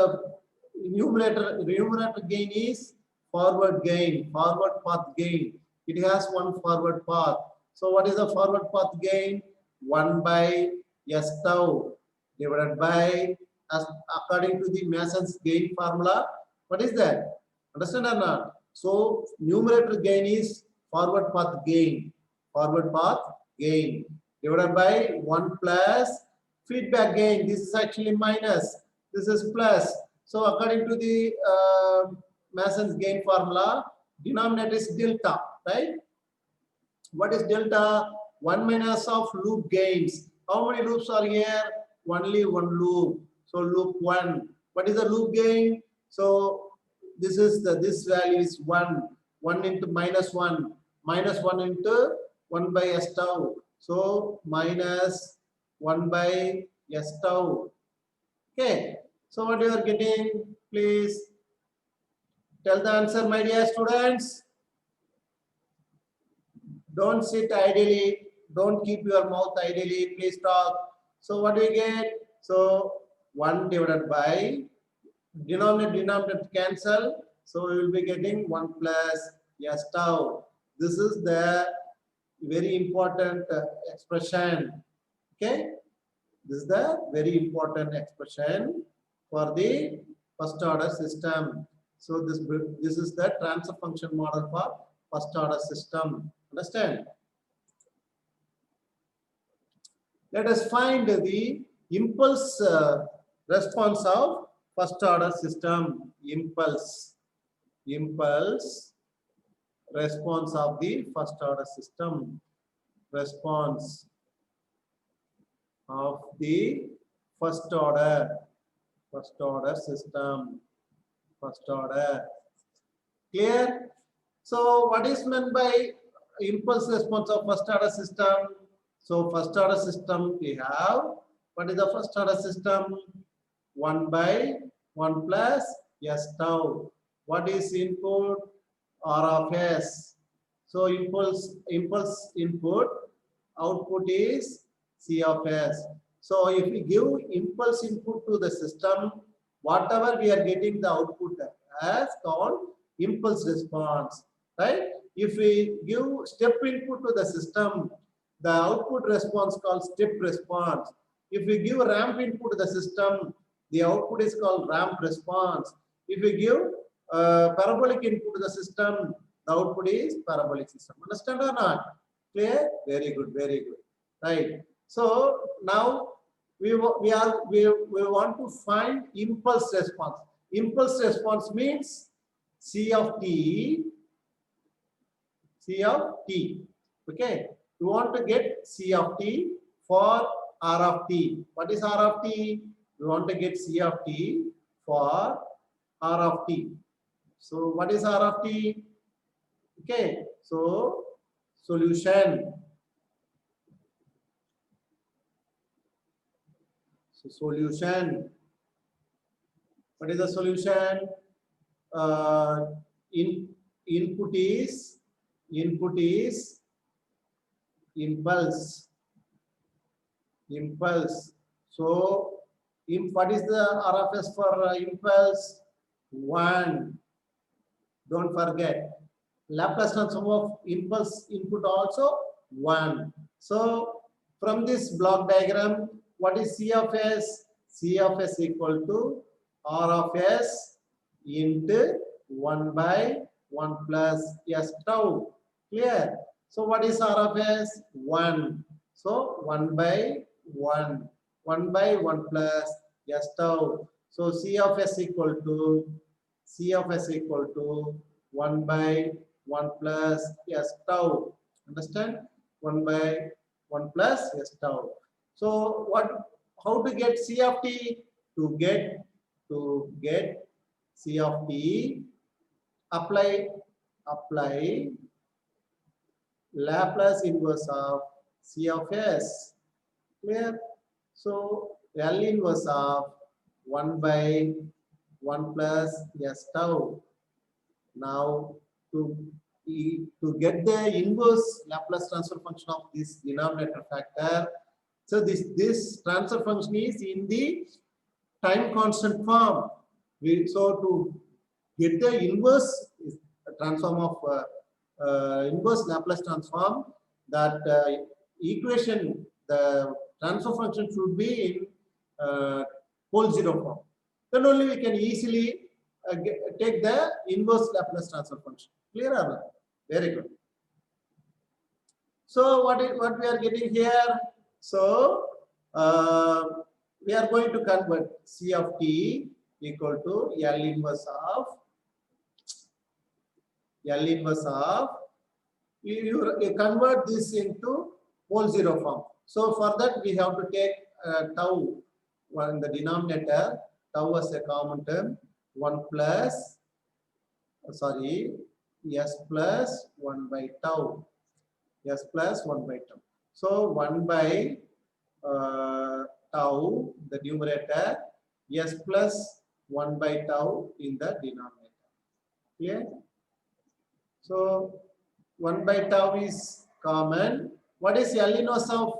numerator gain is forward gain, forward path gain. It has one forward path. So what is the forward path gain? 1 by s tau divided by, as according to the Mason's gain formula. What is that? Understand or not? So numerator gain is forward path gain, divided by 1 plus feedback gain. This is actually minus. This is plus. So according to the Mason's gain formula, denominator is delta, right? What is delta? 1 minus of loop gains. How many loops are here? Only one loop. So loop 1. What is the loop gain? So this is this value is 1. 1 into minus 1. Minus 1 into 1 by s tau. So minus 1 by s tau. Okay. So what you are getting? Please tell the answer, my dear students. Don't sit idly. Don't keep your mouth idly. Please talk. So what do you get? So 1 divided by denominator cancel. So we will be getting 1 plus s tau. This is the very important expression. Okay. This is the very important expression for the first order system. So this is the transfer function model for first order system. Understand? Let us find the impulse response of first order system. Impulse response of the first order system. Response of the first order system. First order. Clear? So what is meant by impulse response of first order system? So first order system we have, what is the first order system? 1 by 1 plus s tau. What is input? R of s. So impulse input, output is C of s. So if we give impulse input to the system, whatever we are getting the output as called impulse response, right? If we give step input to the system, the output response called step response. If we give ramp input to the system, The output is called ramp response. If you give parabolic input to the system, the output is parabolic system. Understand or not? Clear? Very good, very good. Right. So now we want to find impulse response. Impulse response means C of t. Okay. We want to get C of t for R of t. What is R of t? We want to get C of t for R of t. So what is R of t? Okay. So solution. So solution. What is the solution? Input is impulse. So what is the RFS for impulse? 1. Don't forget. Laplace transform of impulse input also 1. So from this block diagram, what is C of S? C of S equal to R of S into 1 by 1 plus S tau. Clear? So what is R of S? 1. So 1 by 1. 1 by 1 plus S tau. So C of S equal to 1 by 1 plus S tau. Understand? 1 by 1 plus S tau. So how to get C of t? To get C of t, apply Laplace inverse of C of S. Clear? So L inverse of 1 by 1 plus S tau. Now to get the inverse Laplace transfer function of this denominator factor, so this transfer function is in the time constant form. So to get the inverse transform of inverse Laplace transform, that equation, the transfer function should be in pole zero form. Then only we can easily take the inverse Laplace transfer function. Clear or not? Very good. So what we are getting here? So we are going to convert C of t equal to L inverse of you convert this into pole zero form. So for that we have to take tau in the denominator, tau as a common term, 1 plus S plus 1 by tau. S plus 1 by tau. So 1 by tau, the numerator, S plus 1 by tau in the denominator. Clear? So 1 by tau is common. What is L inverse of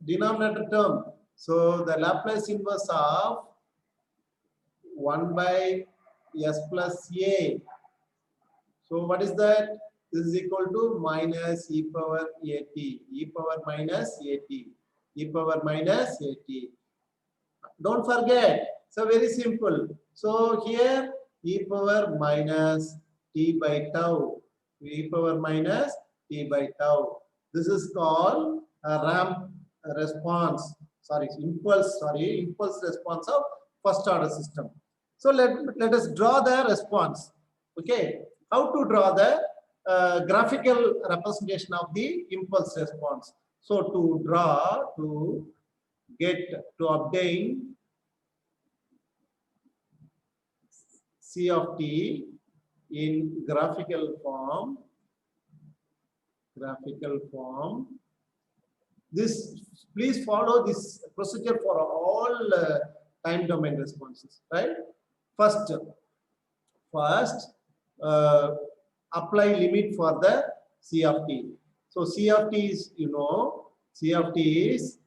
denominator term? So the Laplace inverse of 1 by S plus A. So what is that? This is equal to minus e power at, e power minus at, e power minus at. Don't forget. So very simple. So here e power minus t by tau, e power minus t by tau. This is called a ramp response. Impulse response of first order system. So let us draw the response. Okay, how to draw the graphical representation of the impulse response? So to obtain C of t in graphical form. This, please follow this procedure for all time domain responses, right? First, apply limit for the C of t. So C of t is, C of t is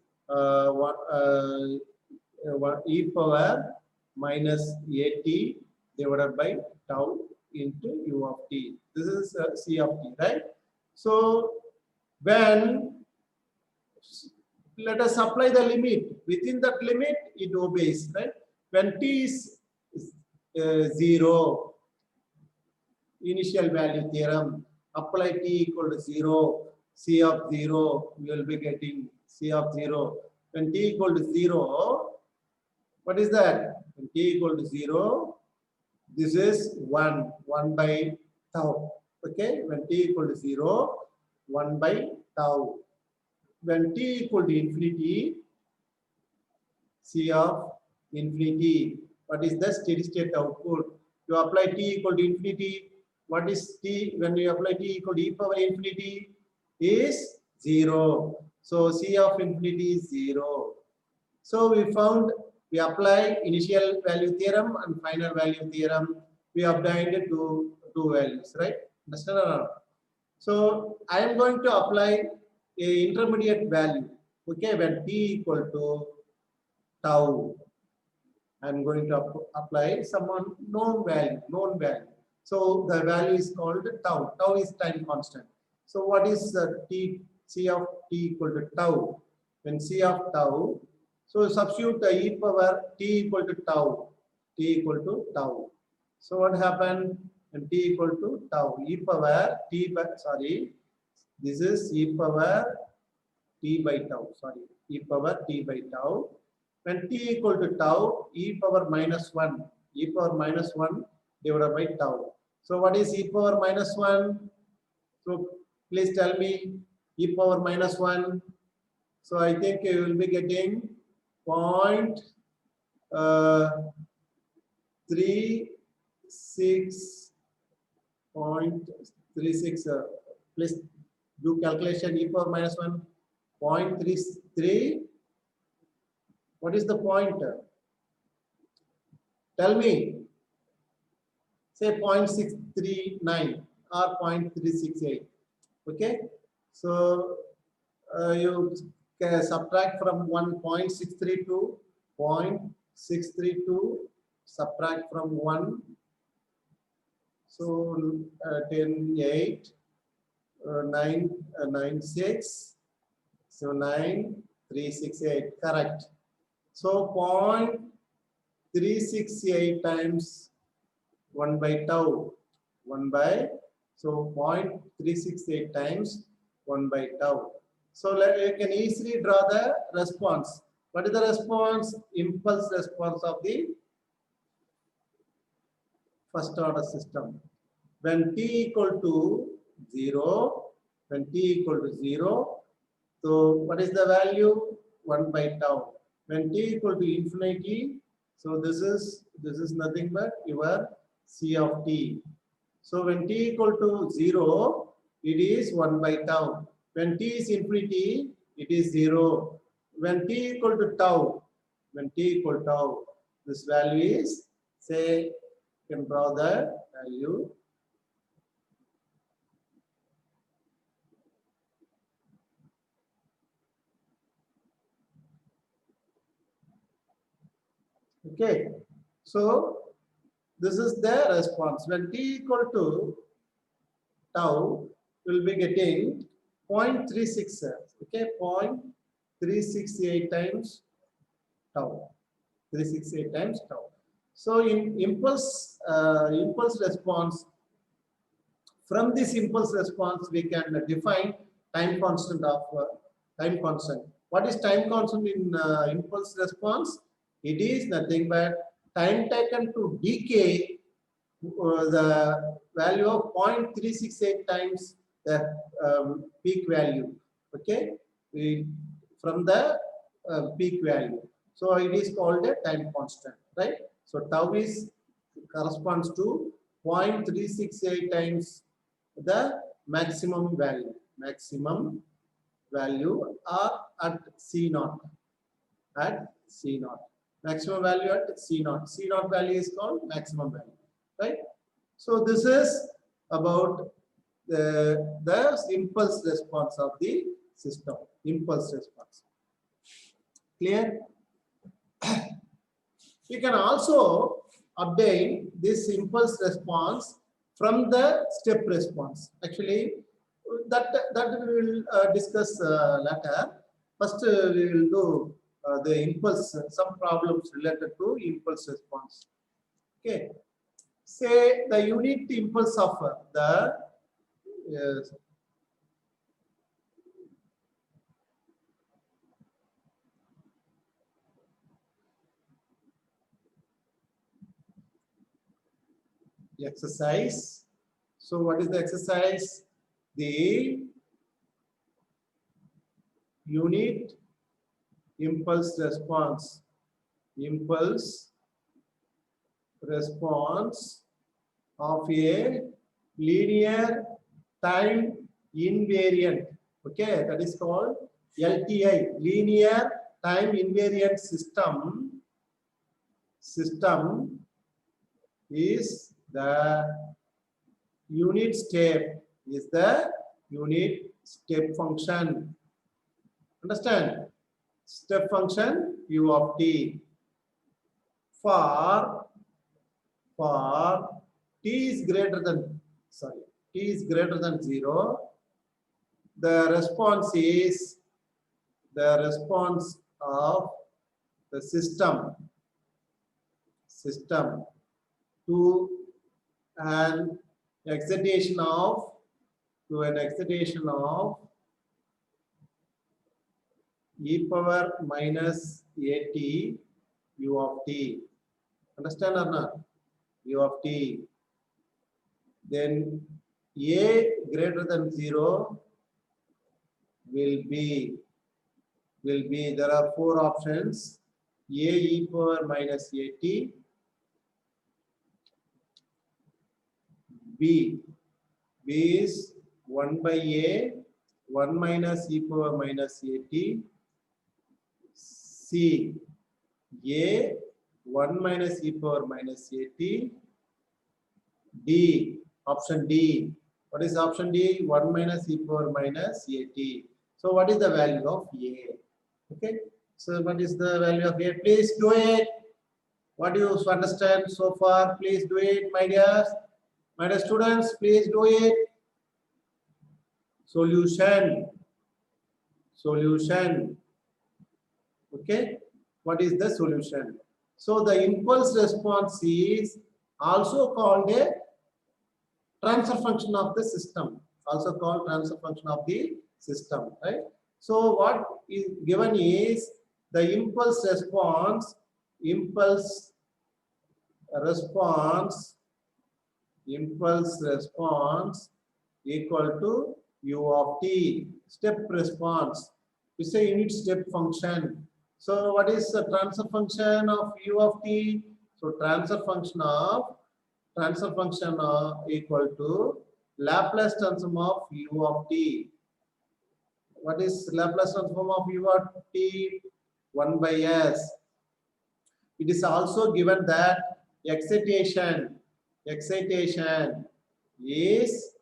e power minus at divided by tau into u of t. This is C of t, right? So when let us apply the limit, within that limit it obeys, right? When t is 0, initial value theorem, apply t equal to 0, c of 0, we will be getting c of 0. When t equal to 0, what is that? When t equal to 0, this is 1 by tau. Okay, when t equal to 0, 1 by tau. When t equal to infinity, c of infinity. What is the steady state output? You apply t equal to infinity. What is t when you apply t equal to e power infinity is 0. So c of infinity is 0. So we apply initial value theorem and final value theorem. We obtained two values, right? Understand or not? So I am going to apply a intermediate value. Okay, when t equal to tau, I am going to apply some known value. So the value is called tau. Tau is time constant. So what is c of t equal to tau? When c of tau, so substitute the e power t equal to tau. T equal to tau. So what happened when t equal to tau? E power t by, sorry, this is e power t by tau. Sorry, e power t by tau. When t equal to tau, e power minus 1 divided by tau. So what is e power minus 1? So please tell me e power minus 1. So I think you will be getting 0.36. Please do calculation. E power minus 1, 0.33. What is the point? Tell me. Say 0.639 or 0.368. Okay. So you can subtract from 1.632, 0.632, subtract from 1. So 10, 8, 9, 9, 6. So 9, 3, 6, 8. Correct. So 0.368 times 1 by tau. 1 by, so 0.368 times 1 by tau. So you can easily draw the response. What is the response? Impulse response of the first order system. When t equal to 0, so what is the value? 1 by tau. When t equal to infinity, so this is nothing but your c of t. So when t equal to 0, it is 1 by tau. When t is infinity, it is 0. When t equal to tau, this value is, say, you can draw the value. Okay, so this is the response. When t equal to tau, will be getting 0.36. Okay, 0.368 times tau. 368 times tau. So in impulse response, from this impulse response, we can define time constant of time constant. What is time constant in impulse response? It is nothing but time taken to decay the value of 0.368 times the peak value. Okay, from the peak value. So it is called a time constant, right? So tau is corresponds to 0.368 times the maximum value are at C naught, maximum value at C naught value is called maximum value, right? So this is about the impulse response of the system. Impulse response. Clear? You can also obtain this impulse response from the step response. Actually, that we will discuss later. First, we will do the impulse, some problems related to impulse response. Okay, say the unit impulse of the exercise. So what is the exercise? The unit impulse response of a linear time invariant, okay, that is called LTI, linear time invariant system is the unit step function. Understand? Step function u of t for t is greater than t is greater than 0. The response of the system to an excitation of e power minus at u of t. Understand or not? U of t. Then a greater than 0 will be there are 4 options. A e power minus at, b is 1 by a 1 minus e power minus at, c a 1 minus e power minus at, d option D. What is option D? 1 minus e power minus at. So what is the value of a? Okay, so what is the value of a? Please do it. What do you understand so far? Please do it, my dear students. Please do it. Solution. Okay, what is the solution? So the impulse response is also called a transfer function of the system, right? So what is given is the impulse response equal to u of t, step response. It's a unit step function. So what is the transfer function of u of t? So transfer function equal to Laplace transform of u of t. What is Laplace transform of u of t? 1 by s. It is also given that excitation is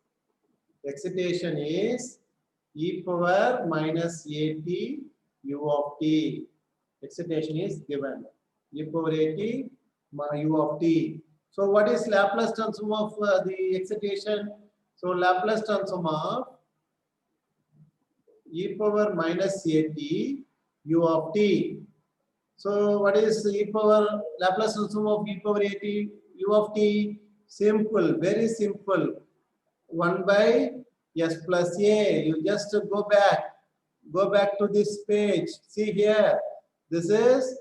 e power minus at u of t. Excitation is given e power at u of t. So what is Laplace transform of the excitation? So Laplace transform of e power minus at u of t. So what is Laplace transform of e power at u of t? Simple, very simple. 1 by s plus a. You just go back to this page. See here. This is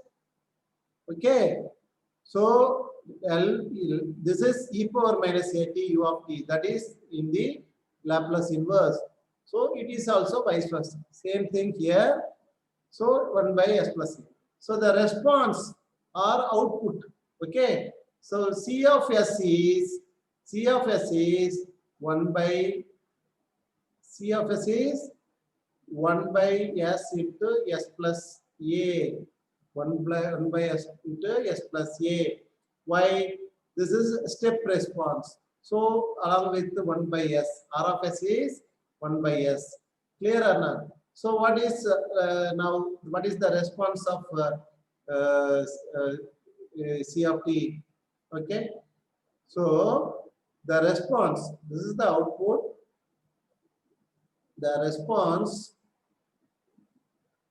okay. So this is e power minus at u of t. That is in the Laplace inverse. So it is also vice versa. Same thing here. So 1 by s plus a. So the response or output. Okay. So C of s is 1 by s into s plus a. 1 by s into s plus a. Why? This is step response. So along with 1 by s, R of s is 1 by s. Clear or not? So what is now? What is the response of C of t? Okay. So the response. This is the output. The response.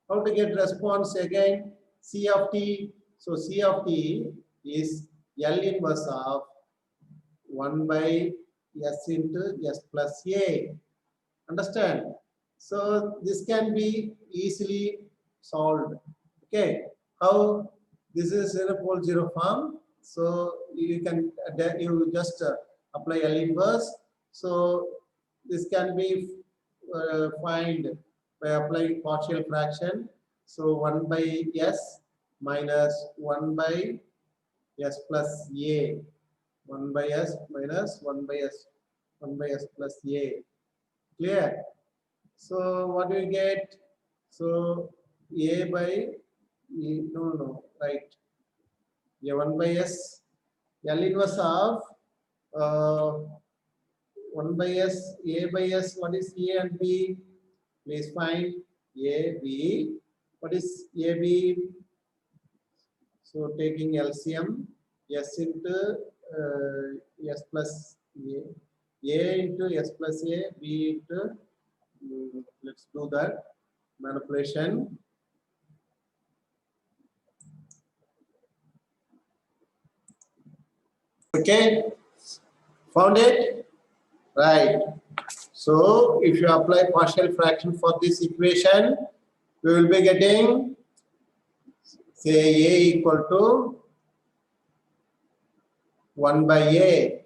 How to get response again? C of t. So C of t is L inverse of 1 by S into S plus A. Understand? So this can be easily solved. Okay. How? This is 0 pole 0 form. So you can you just apply L inverse. So this can be find by applying partial fraction. So 1 by S minus 1 by S plus A. 1 by S minus 1 by S, 1 by S plus A. Clear? So what do you get? So A by right. A 1 by S, L inverse of 1 by S, A by S. What is A and B? Please find A, B. What is A, B? So taking LCM, S into S plus A into S plus A, B into, let's do that manipulation. Okay, found it? Right. So if you apply partial fraction for this equation, we will be getting, say, A equal to 1 by A,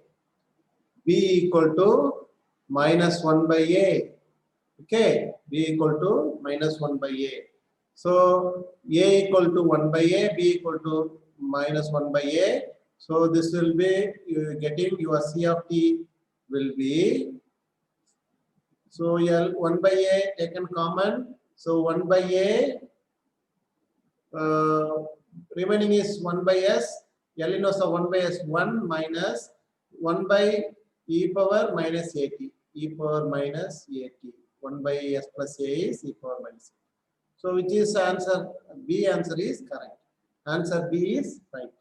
B equal to minus 1 by A. Okay, B equal to minus 1 by A. So A equal to 1 by A, B equal to minus 1 by A. So this will be getting your C of t will be, so L 1 by A taken common. So 1 by A, remaining is 1 by S. L inverse of 1 by S 1 minus 1 by e power minus at, e power minus at. 1 by S plus A is e power minus at. So which is answer? B answer is correct. Answer B is right.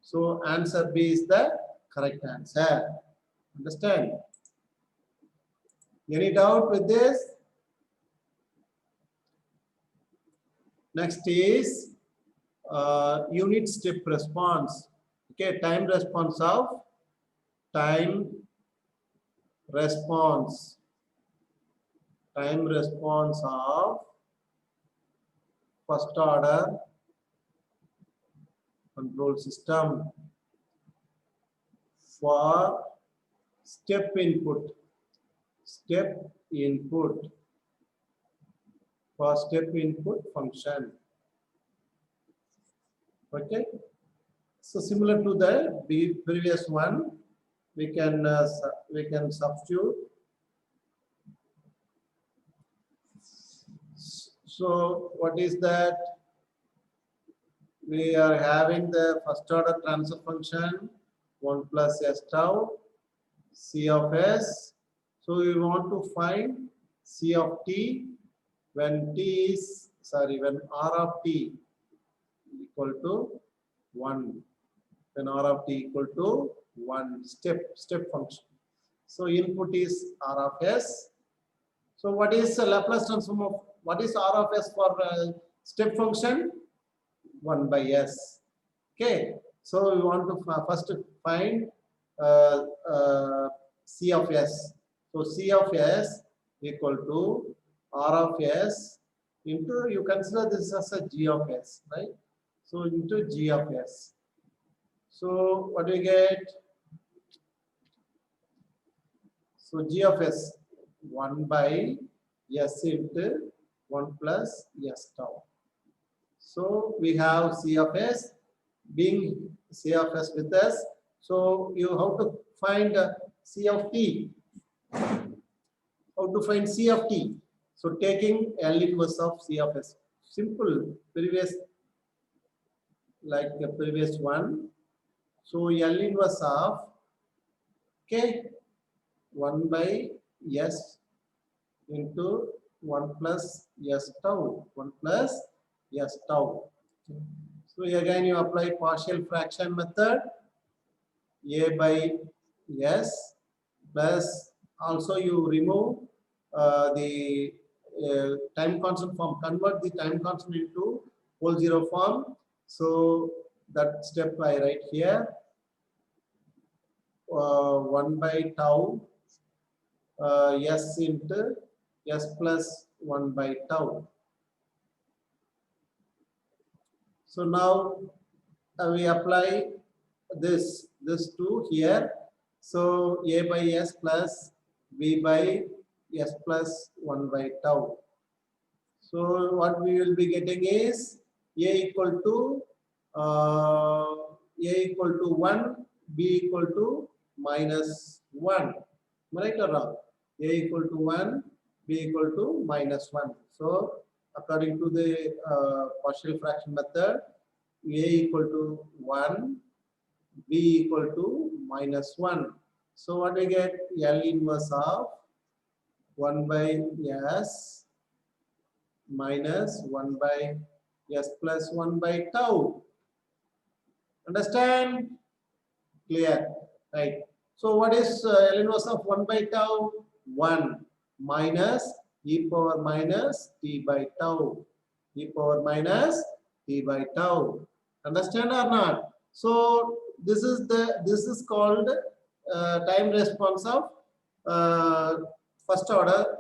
So answer B is the correct answer. Understand? Any doubt with this? Next is unit step response. Okay, time response of time response of first order control system for step input function. Okay, so similar to the previous one, we can substitute. So what is that? We are having the first order transfer function 1 plus S tau C of S. So we want to find C of t when when R of t equal to 1. When R of t equal to 1, step function. So input is R of S. So what is the Laplace transform of, what is R of S for step function? 1 by S. Okay. So we want to first find C of S. So C of S equal to R of S into, you consider this as a G of S, right? So into G of S. So what do we get? So G of S 1 by S into 1 plus S tau. So we have C of S, being C of S with us. So you have to find C of t. How to find C of t? So taking L inverse of C of S. Simple, like the previous one. So L inverse of, okay, 1 by S into 1 plus S tau. 1 plus S tau. So again you apply partial fraction method. A by S plus, also you remove the time constant form, convert the time constant into pole zero form. So that step I write here, 1 by tau s into s plus 1 by tau. So now we apply this to here. So a by s plus b by s plus 1 by tau. So what we will be getting is a equal to 1, b equal to minus 1. Right or wrong? A equal to 1, b equal to minus 1. So according to the partial fraction method, a equal to 1, b equal to minus 1. So what we get? L inverse of 1 by s minus 1 by s plus 1 by tau. Understand? Clear? Right. So what is L inverse of 1 by tau? 1 minus e power minus t by tau. E power minus t by tau. Understand or not? So this is called time response of first order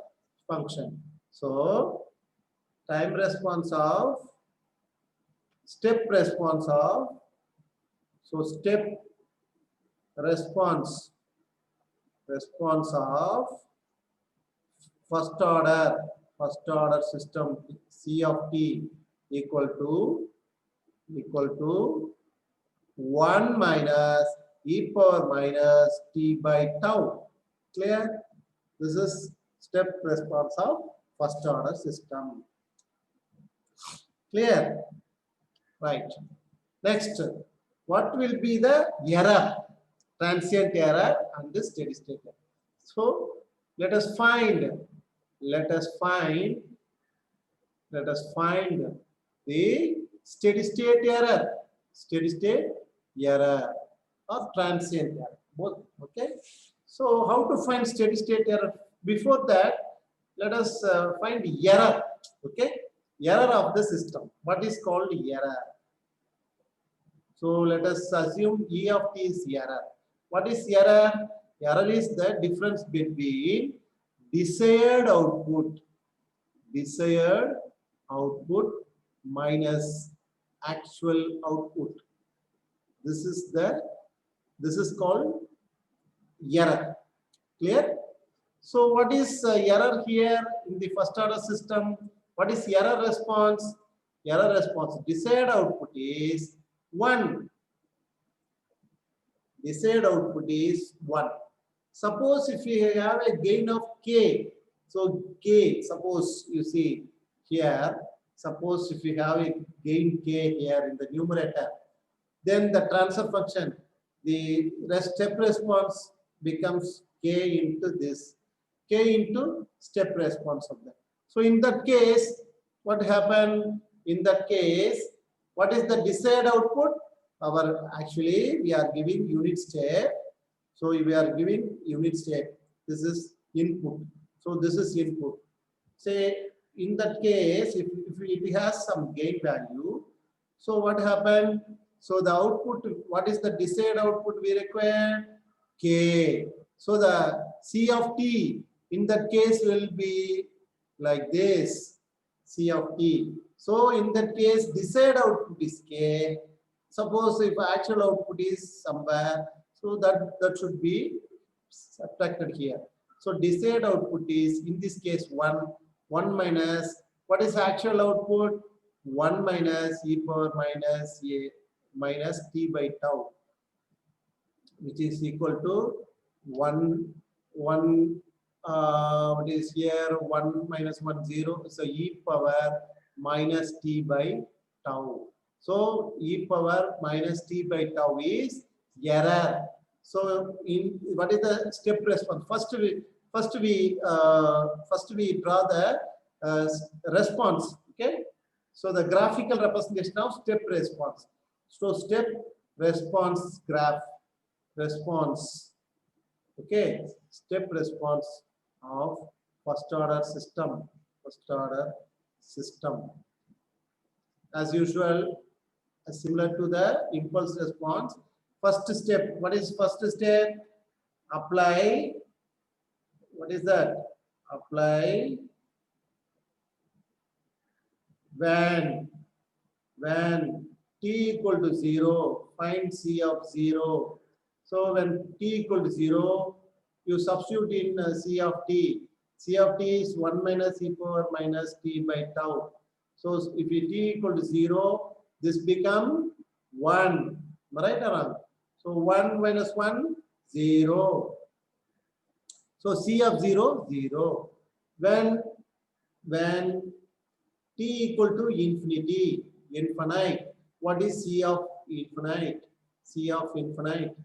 function. So time response of step response of step response of first order system C of t equal to 1 minus e power minus t by tau. Clear? This is step response of first order system. Clear? Right. Next, what will be the error? Transient error and the steady state error. So let us find the steady state error or transient error, both. Okay. So how to find steady state error? Before that, let us find error. Okay, error of the system. What is called error? So let us assume E of t is error. What is error? Error is the difference between desired output minus actual output. This is called error. Clear? So what is error here in the first order system? What is error response? Error response, desired output is 1. Desired output is 1. Suppose if you have a gain of k, so k, suppose you see here, suppose if you have a gain k here in the numerator, then the transfer function, the step response becomes k into this, k into step response of that. So in that case, what happened? In that case, what is the desired output? Actually we are giving unit step. So we are giving unit step. This is input. So this is input. Say in that case, if it has some gain value, so what happened? So the output, what is the desired output we require? K. So the C of t in that case will be like this, C of t. So in that case, desired output is K. Suppose if actual output is somewhere, so that should be subtracted here. So desired output is in this case 1 minus, what is actual output? 1 minus e power minus a minus t by tau, which is equal to 1 what is here 1 minus 1 0, so e power minus t by tau. So e power minus t by tau is error. So in what is the step response? First we draw the response. Okay, so the graphical representation of step response. So step response graph response. Okay, step response of first order system. as usual, similar to the impulse response. First step, what is first step? Apply, what is that? Apply when t equal to 0, find C of 0. So when t equal to 0, you substitute in C of t. C of t is 1 minus e power minus t by tau. So if t equal to 0, this become 1. Right or wrong? So 1 minus 1, 0. So C of 0, 0. When t equal to infinity, infinite. What is C of infinite? C of infinite.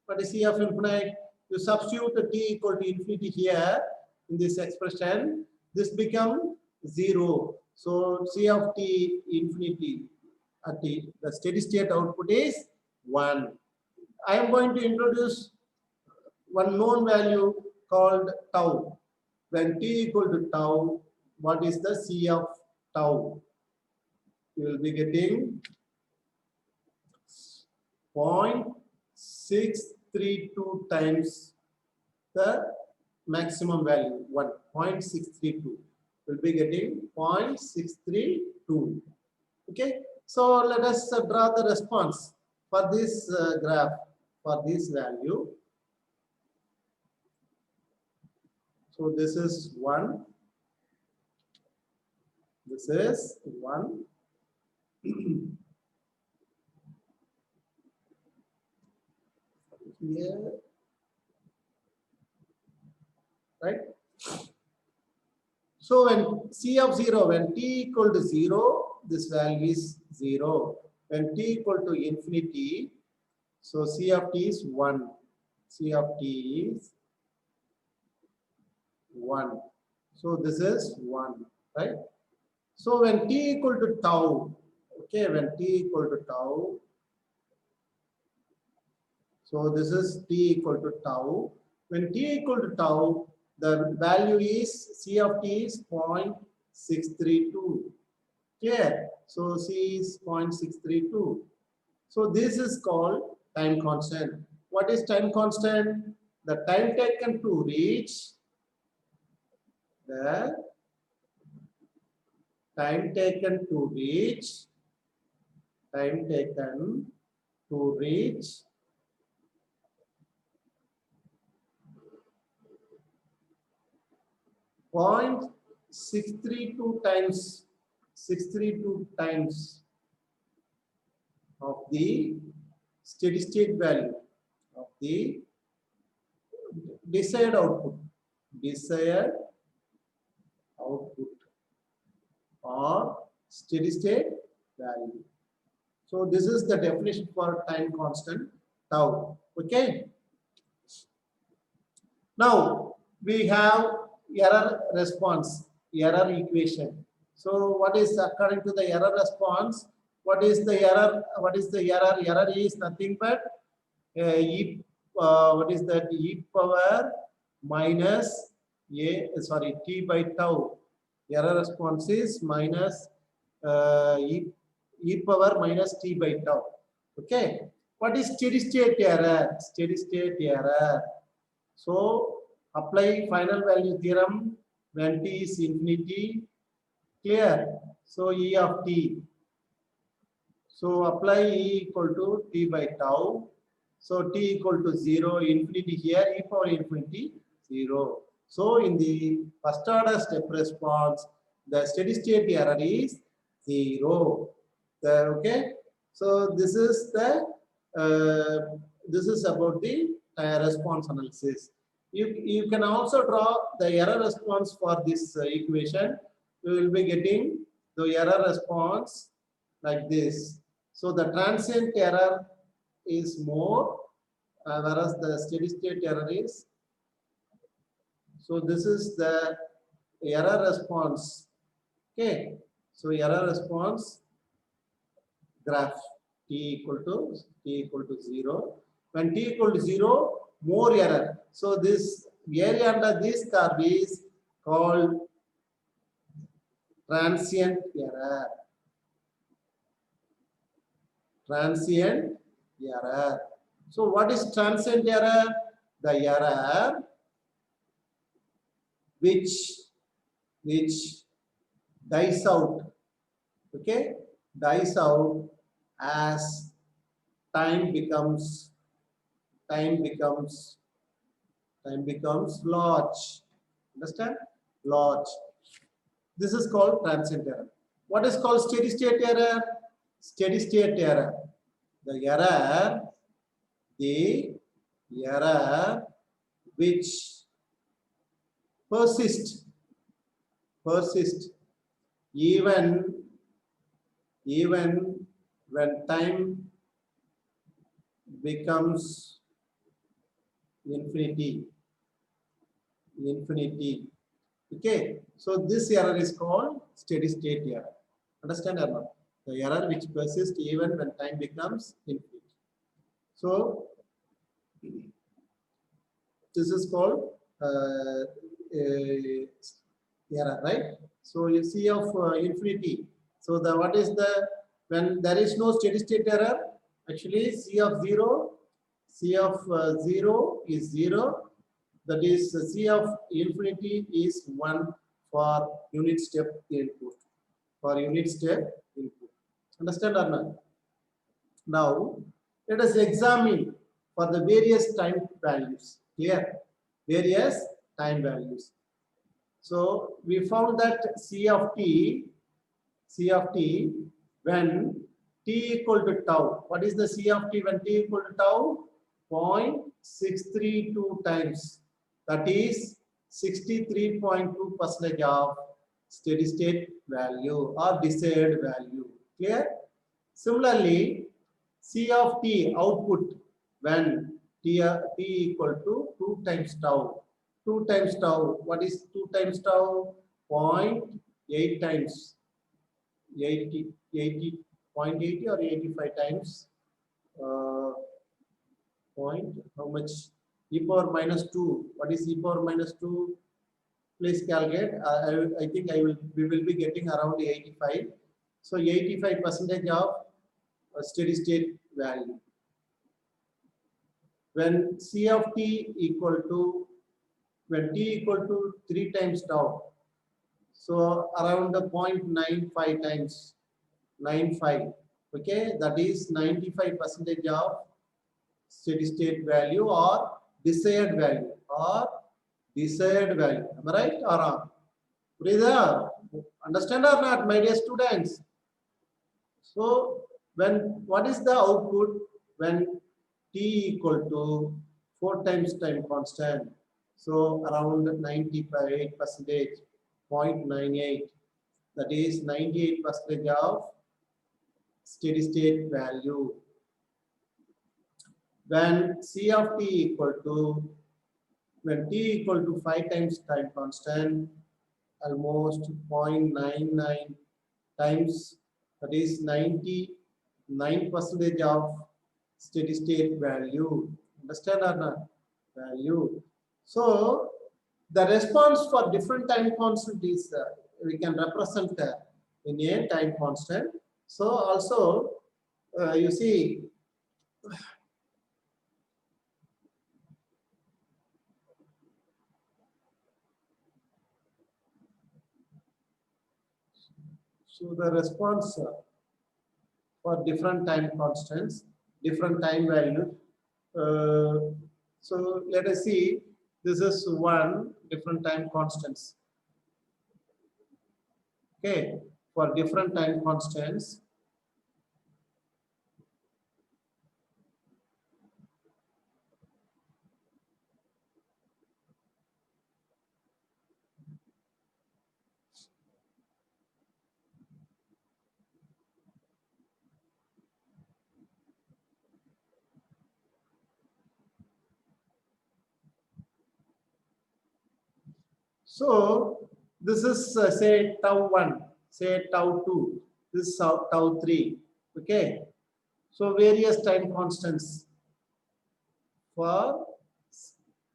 What is C of infinite? You substitute t equal to infinity here in this expression. This become 0. So C of t infinity at t, the steady state output is 1. I am going to introduce one known value called tau. When t equal to tau, what is the C of tau? You will be getting 0.632 times the maximum value, 1.632. We'll be getting 0.632. Okay, so let us draw the response for this graph, for this value. So this is 1. This is 1. Here, right? So when C of 0, when t equal to 0, this value is 0. When t equal to infinity, so C of t is 1. C of t is 1. So this is 1, right? So when t equal to tau, okay, when t equal to tau, so this is t equal to tau. When t equal to tau, the value is C of t is 0.632. Clear? So C is 0.632. So this is called time constant. What is time constant? The time taken to reach the time taken to reach 0.632 times 632 times of the steady state value of the desired output or steady state value. So this is the definition for time constant tau. Okay. Now we have error response, error equation. So what is according to the error response? What is the error? What is the error? Error is nothing but what is that? E power minus t by tau. Error response is minus e power minus t by tau. Okay. What is steady state error? Steady state error. So apply final value theorem when t is infinity. Clear? So E of t. So apply E equal to t by tau. So t equal to 0, infinity here, e power infinity 0. So in the first order step response, the steady state error is 0. Okay. So this is the this is about the response analysis. You can also draw the error response for this equation. We will be getting the error response like this. So the transient error is more, whereas the steady state error is. So this is the error response. Okay. So error response graph t equal to 0. When t equal to 0, more error. So this area under this curve is called transient error. Transient error. So what is transient error? The error which which dies out, okay, dies out as time becomes time becomes time becomes large. Understand? Large. This is called transient error. What is called steady state error? Steady state error. The error, the error which persist, persist even even when time becomes infinity. Infinity. Okay, so this error is called steady state error. Understand or not? The error which persists even when time becomes infinite. So this is called error, right? So you see of infinity. So the what is the when there is no steady state error? Actually, C of 0, C of 0 is 0. That is C of infinity is 1 for unit step input. For unit step input. Understand or not? Now, let us examine for the various time values. Here, various time values. So, we found that C of t when t equal to tau. What is the C of t when t equal to tau? 0.632 times. That is 63.2% of steady state value or desired value. Clear? Similarly, C of t output when t equal to 2 times tau. 2 times tau. What is 2 times tau? 0.8 times. 0.80 or 85 times. Point. How much? E power minus 2. What is e power minus 2? Please calculate. I think we will be getting around 85. So 85% of steady state value. When C of t equal to when t equal to 3 times tau, so around the 0.95 times 95. Okay, that is 95% of steady state value or desired value Am I right or wrong? Understand or not, my dear students? So when what is the output when t equal to 4 times time constant? So around 95%, 0.98. That is 98% of steady state value. When C of t equal to when t equal to 5 times time constant, almost 0.99 times, that is 99% of steady state value. Understand or not? Value. So the response for different time constant is we can represent in a time constant. So also you see so the response for different time constants, different time values. So let us see, this is one different time constants. Okay, for different time constants. So this is say tau 1, say tau 2, this is tau 3. Okay, so various time constants for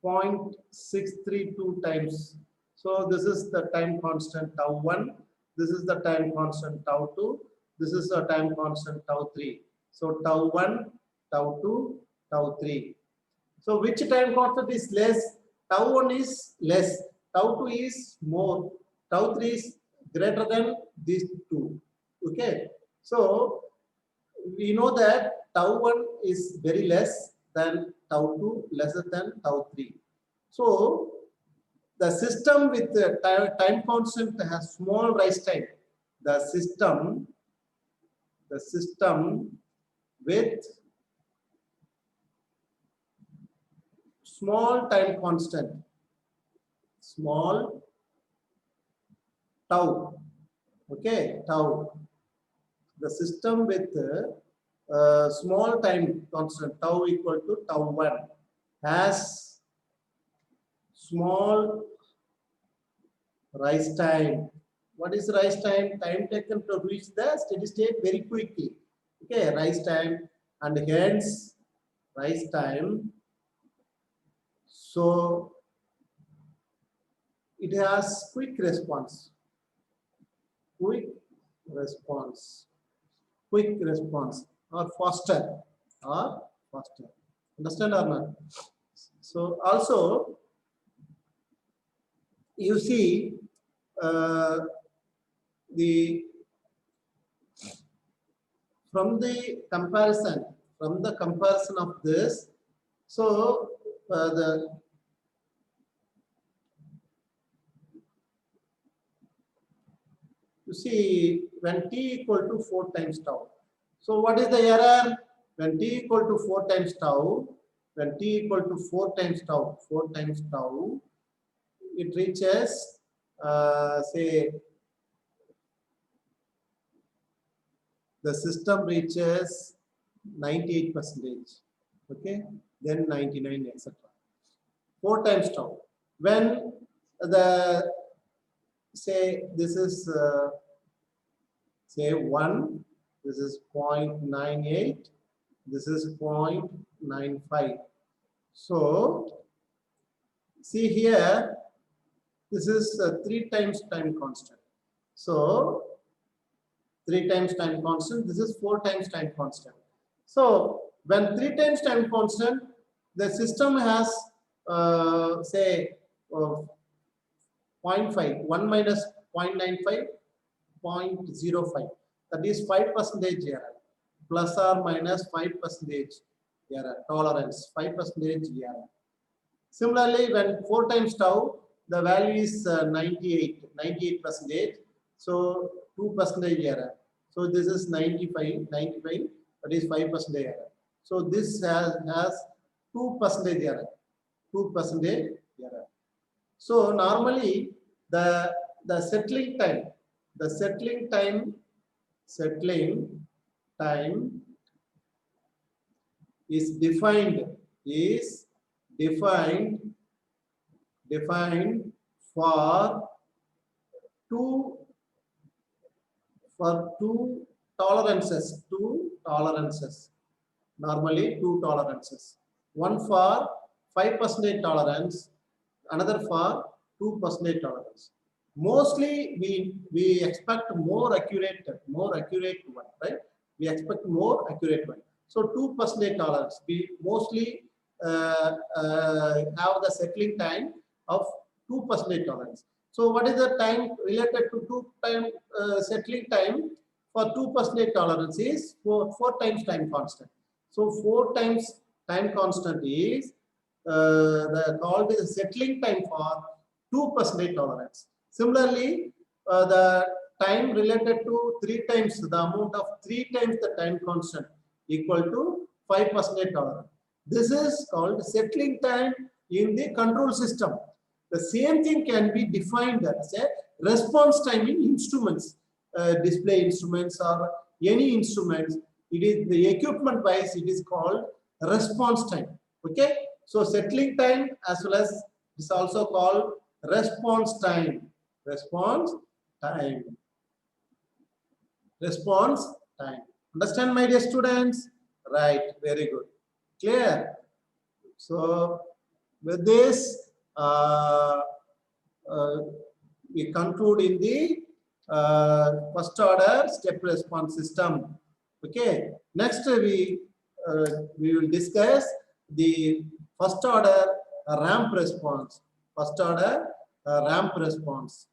0.632 times. So this is the time constant tau 1, this is the time constant tau 2, this is the time constant tau 3. So tau 1, tau 2, tau 3. So which time constant is less? Tau 1 is less, tau 2 is more, tau 3 is greater than these two. Okay. So we know that tau 1 is very less than tau 2, lesser than tau 3. So the system with the time constant has small rise time. The system with small time constant, small tau, okay, tau. The system with small time constant tau equal to tau 1 has small rise time. What is rise time? Time taken to reach the steady state very quickly. Okay, rise time, and hence rise time. So it has quick response, quick response, quick response, or faster, or faster. Understand or not? So also you see the from the comparison of this, so the you see when t equal to 4 times tau. So what is the error? When t equal to 4 times tau, when t equal to 4 times tau, it reaches say the system reaches 98%, okay, then 99, etc. 4 times tau. When the say this is say 1, this is 0.98, this is 0.95. So see here, this is 3 times time constant. So 3 times time constant, this is 4 times time constant. So when 3 times time constant, the system has say 0.5, 1 minus 0.95, 0.05, that is 5% error, plus or minus 5% error, tolerance, 5% error. Similarly, when 4 times tau, the value is 98%, so 2% error. So this is 95, that is 5% error. So this has 2% error, 2% error. So normally the settling time is defined for two tolerances. Normally two tolerances. One for 5% tolerance, another for 2% tolerance. Mostly we expect more accurate one, right? We expect more accurate one. So 2% tolerance. We mostly have the settling time of 2% tolerance. So what is the time related to 2 time settling time for 2% tolerance is 4 times time constant. So 4 times time constant is called the settling time for 2% tolerance. Similarly, the time related to 3 times the amount of 3 times the time constant equal to 5% tolerance. This is called settling time in the control system. The same thing can be defined as a response time in instruments, display instruments or any instruments. It is the equipment wise, it is called response time. Okay, so settling time as well as is also called response time. Response time. Response time. Understand, my dear students? Right, very good. Clear? So with this, we conclude in the first order step response system. Okay. Next, we will discuss the first order ramp response. First order ramp response.